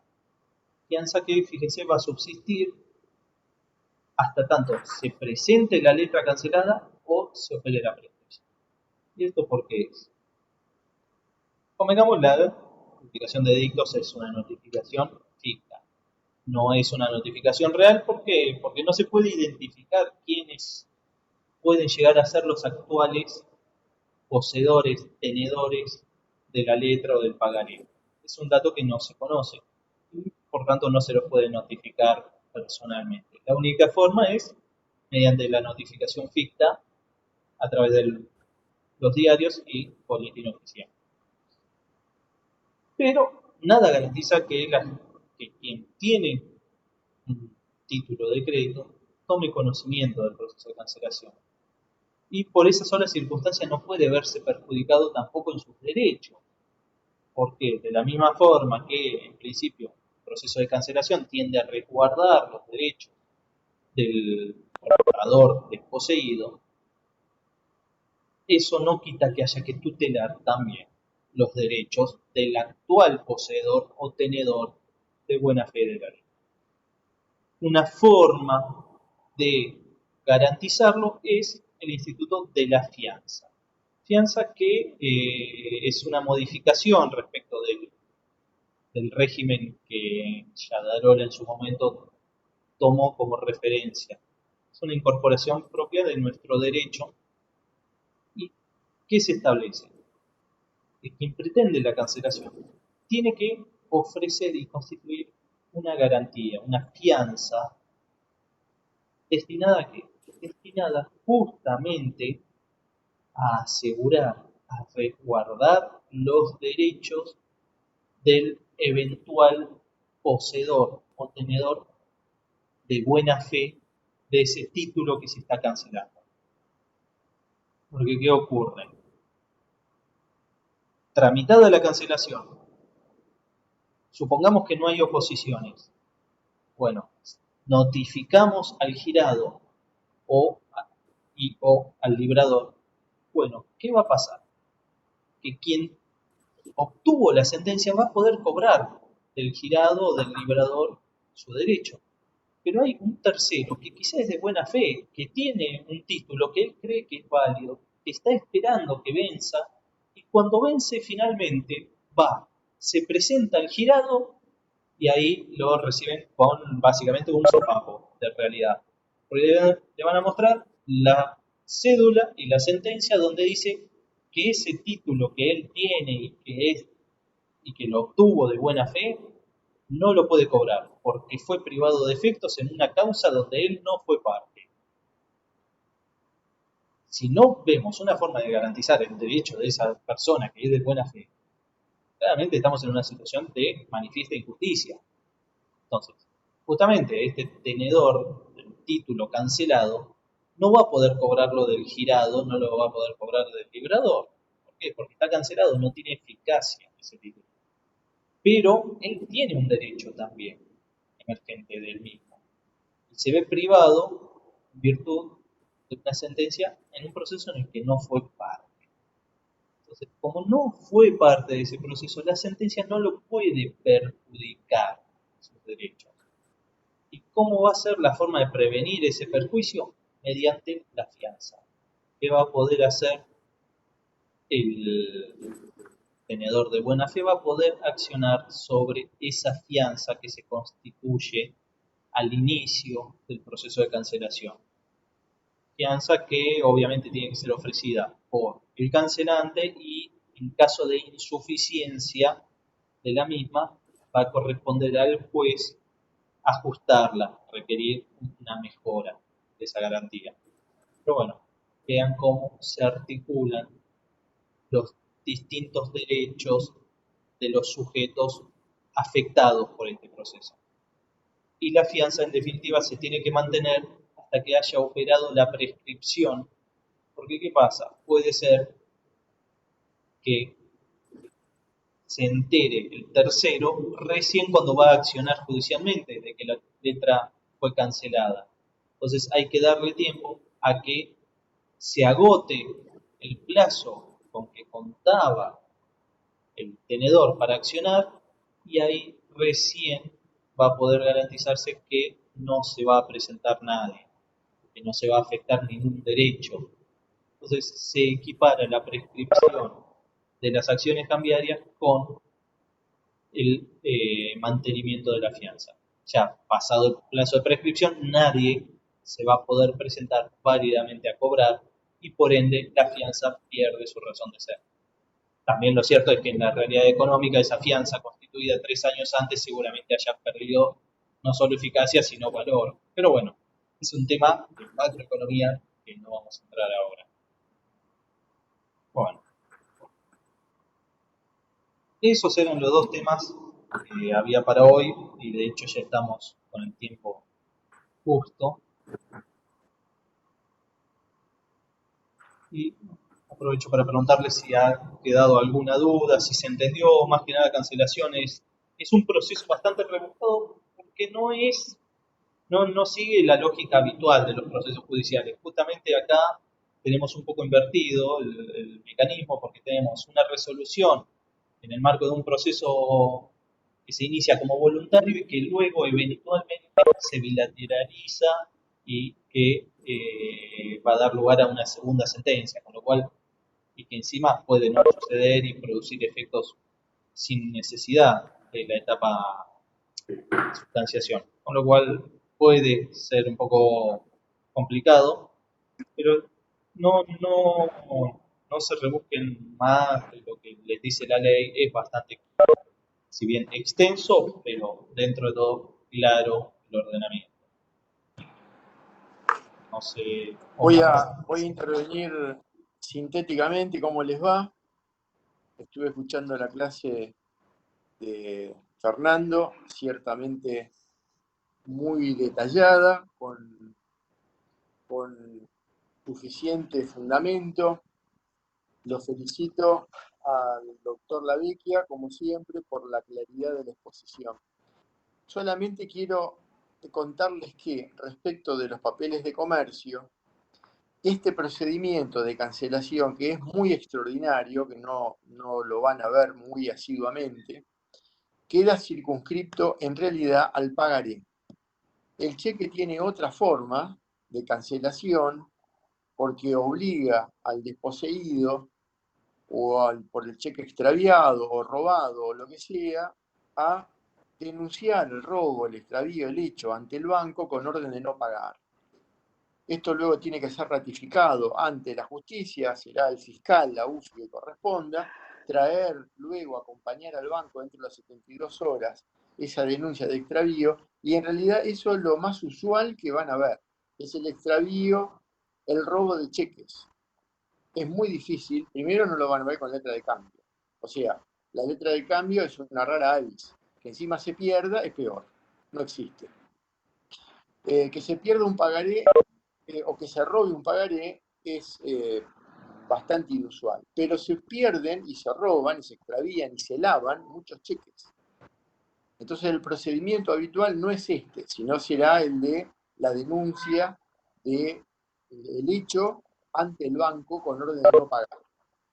Fianza que, fíjense, va a subsistir hasta tanto se presente la letra cancelada o se opere la prescripción. ¿Y esto por qué es? Convengamos, la notificación de edictos es una notificación ficta. No es una notificación real porque no se puede identificar quiénes pueden llegar a ser los actuales poseedores, tenedores de la letra o del pagaré. Es un dato que no se conoce y por tanto no se los puede notificar personalmente. La única forma es mediante la notificación ficta a través de los diarios y boletín oficial. Pero nada garantiza que quien tiene un título de crédito tome conocimiento del proceso de cancelación. Y por esa sola circunstancia no puede verse perjudicado tampoco en sus derechos. Porque de la misma forma que en principio el proceso de cancelación tiende a resguardar los derechos del comprador desposeído, eso no quita que haya que tutelar también los derechos del actual poseedor o tenedor de buena fe de la ley. Una forma de garantizarlo es el instituto de la fianza. Fianza que es una modificación respecto del régimen que Yadarola en su momento tomó como referencia. Es una incorporación propia de nuestro derecho. ¿Y qué se establece? Que quien pretende la cancelación tiene que ofrecer y constituir una garantía, una fianza, destinada a qué? Destinada justamente a asegurar, a resguardar los derechos del eventual poseedor o tenedor de buena fe de ese título que se está cancelando. Porque ¿qué ocurre? Tramitada la cancelación, supongamos que no hay oposiciones. Bueno, notificamos al girado o al librador. Bueno, ¿qué va a pasar? Que quien obtuvo la sentencia va a poder cobrar del girado o del librador su derecho. Pero hay un tercero que quizás es de buena fe, que tiene un título que él cree que es válido, que está esperando que venza, y cuando vence finalmente va, se presenta al girado y ahí lo reciben con básicamente un sopapo de realidad. Porque le van a mostrar la cédula y la sentencia donde dice que ese título que él tiene y que lo obtuvo de buena fe, no lo puede cobrar, porque fue privado de efectos en una causa donde él no fue parte. Si no vemos una forma de garantizar el derecho de esa persona que es de buena fe, claramente estamos en una situación de manifiesta injusticia. Entonces, justamente este tenedor del título cancelado no va a poder cobrarlo del girado, no lo va a poder cobrar del librador. ¿Por qué? Porque está cancelado, no tiene eficacia ese título. Pero él tiene un derecho también emergente del mismo. Y se ve privado en virtud de una sentencia en un proceso en el que no fue parte. Entonces, como no fue parte de ese proceso, la sentencia no lo puede perjudicar sus derechos. ¿Y cómo va a ser la forma de prevenir ese perjuicio? Mediante la fianza. ¿Qué va a poder hacer el tenedor de buena fe? Va a poder accionar sobre esa fianza que se constituye al inicio del proceso de cancelación. Fianza que obviamente tiene que ser ofrecida por el cancelante y en caso de insuficiencia de la misma va a corresponder al juez ajustarla, requerir una mejora de esa garantía. Pero bueno, vean cómo se articulan los distintos derechos de los sujetos afectados por este proceso. Y la fianza, en definitiva, se tiene que mantener hasta que haya operado la prescripción. Porque, ¿qué pasa? Puede ser que se entere el tercero recién cuando va a accionar judicialmente de que la letra fue cancelada. Entonces hay que darle tiempo a que se agote el plazo con que contaba el tenedor para accionar y ahí recién va a poder garantizarse que no se va a presentar nadie, que no se va a afectar ningún derecho. Entonces se equipara la prescripción de las acciones cambiarias con el mantenimiento de la fianza. Ya pasado el plazo de prescripción, nadie se va a poder presentar válidamente a cobrar y por ende la fianza pierde su razón de ser. También lo cierto es que en la realidad económica esa fianza constituida 3 años antes seguramente haya perdido no solo eficacia sino valor. Pero bueno, es un tema de macroeconomía que no vamos a entrar ahora. Bueno, esos eran los dos temas que había para hoy y de hecho ya estamos con el tiempo justo. Y aprovecho para preguntarles si ha quedado alguna duda, si se entendió. Más que nada, cancelaciones es un proceso bastante rebuscado porque no sigue la lógica habitual de los procesos judiciales. Justamente acá tenemos un poco invertido el mecanismo porque tenemos una resolución en el marco de un proceso que se inicia como voluntario y que luego eventualmente se bilateraliza y que va a dar lugar a una segunda sentencia, con lo cual, y que encima puede no suceder y producir efectos sin necesidad de la etapa de sustanciación, con lo cual puede ser un poco complicado, pero no se rebusquen más de lo que les dice la ley, es bastante, si bien extenso, pero dentro de todo claro el ordenamiento. No sé, Voy Omar. a intervenir sintéticamente. ¿Cómo les va? Estuve escuchando la clase de Fernando, ciertamente muy detallada, con suficiente fundamento. Lo felicito al doctor Lavecchia, como siempre, por la claridad de la exposición. Solamente quiero contarles que, respecto de los papeles de comercio, este procedimiento de cancelación, que es muy extraordinario, que no lo van a ver muy asiduamente, queda circunscripto en realidad al pagaré. El cheque tiene otra forma de cancelación porque obliga al desposeído o por el cheque extraviado o robado o lo que sea, a denunciar el robo, el extravío, el hecho ante el banco con orden de no pagar. Esto luego tiene que ser ratificado ante la justicia, será el fiscal, la UFI que corresponda, traer luego, acompañar al banco dentro de las 72 horas esa denuncia de extravío, y en realidad eso es lo más usual que van a ver, es el extravío, el robo de cheques. Es muy difícil, primero no lo van a ver con letra de cambio, o sea, la letra de cambio es una rara avis, que encima se pierda es peor, no existe. Que se pierda un pagaré o que se robe un pagaré es bastante inusual, pero se pierden y se roban y se extravían y se lavan muchos cheques. Entonces el procedimiento habitual no es este, sino será el de la denuncia del hecho ante el banco con orden de no pagar.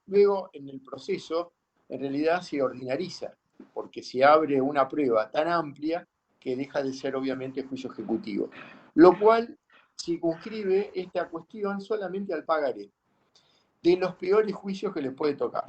Luego, en el proceso, en realidad se ordinariza, porque se abre una prueba tan amplia que deja de ser obviamente juicio ejecutivo, lo cual circunscribe esta cuestión solamente al pagaré, de los peores juicios que les puede tocar.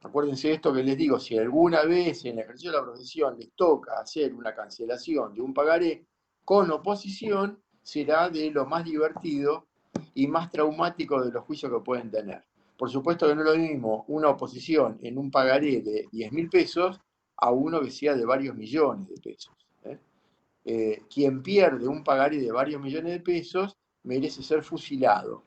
Acuérdense esto que les digo, si alguna vez en el ejercicio de la profesión les toca hacer una cancelación de un pagaré con oposición, será de lo más divertido y más traumático de los juicios que pueden tener. Por supuesto que no es lo mismo una oposición en un pagaré de 10.000 pesos a uno que sea de varios millones de pesos. Quien pierde un pagaré de varios millones de pesos merece ser fusilado.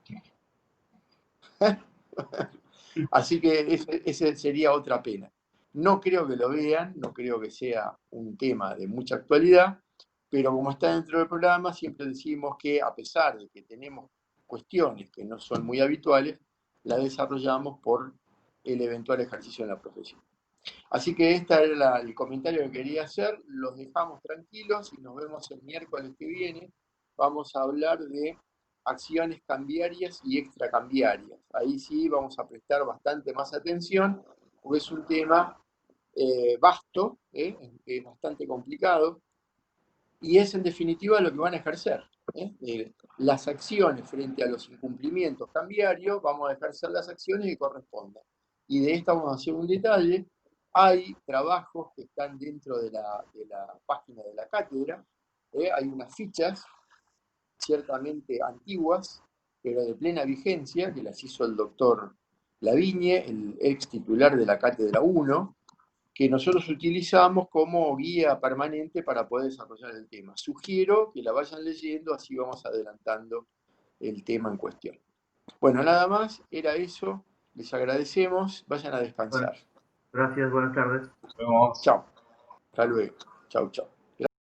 Así que ese sería otra pena. No creo que lo vean, no creo que sea un tema de mucha actualidad, pero como está dentro del programa, siempre decimos que a pesar de que tenemos cuestiones que no son muy habituales, la desarrollamos por el eventual ejercicio en la profesión. Así que este era el comentario que quería hacer. Los dejamos tranquilos y nos vemos el miércoles que viene. Vamos a hablar de acciones cambiarias y extracambiarias. Ahí sí vamos a prestar bastante más atención, porque es un tema vasto, es bastante complicado, y es en definitiva lo que van a ejercer. Las acciones frente a los incumplimientos cambiarios, vamos a ejercer las acciones que correspondan. Y de esta vamos a hacer un detalle. Hay trabajos que están dentro de la página de la cátedra, hay unas fichas ciertamente antiguas, pero de plena vigencia, que las hizo el doctor Lavigne, el ex titular de la Cátedra 1, que nosotros utilizamos como guía permanente para poder desarrollar el tema. Sugiero que la vayan leyendo, así vamos adelantando el tema en cuestión. Bueno, nada más, era eso. Les agradecemos. Vayan a descansar. Gracias, buenas tardes. Nos vemos. Chao. Hasta luego. Chao, chao.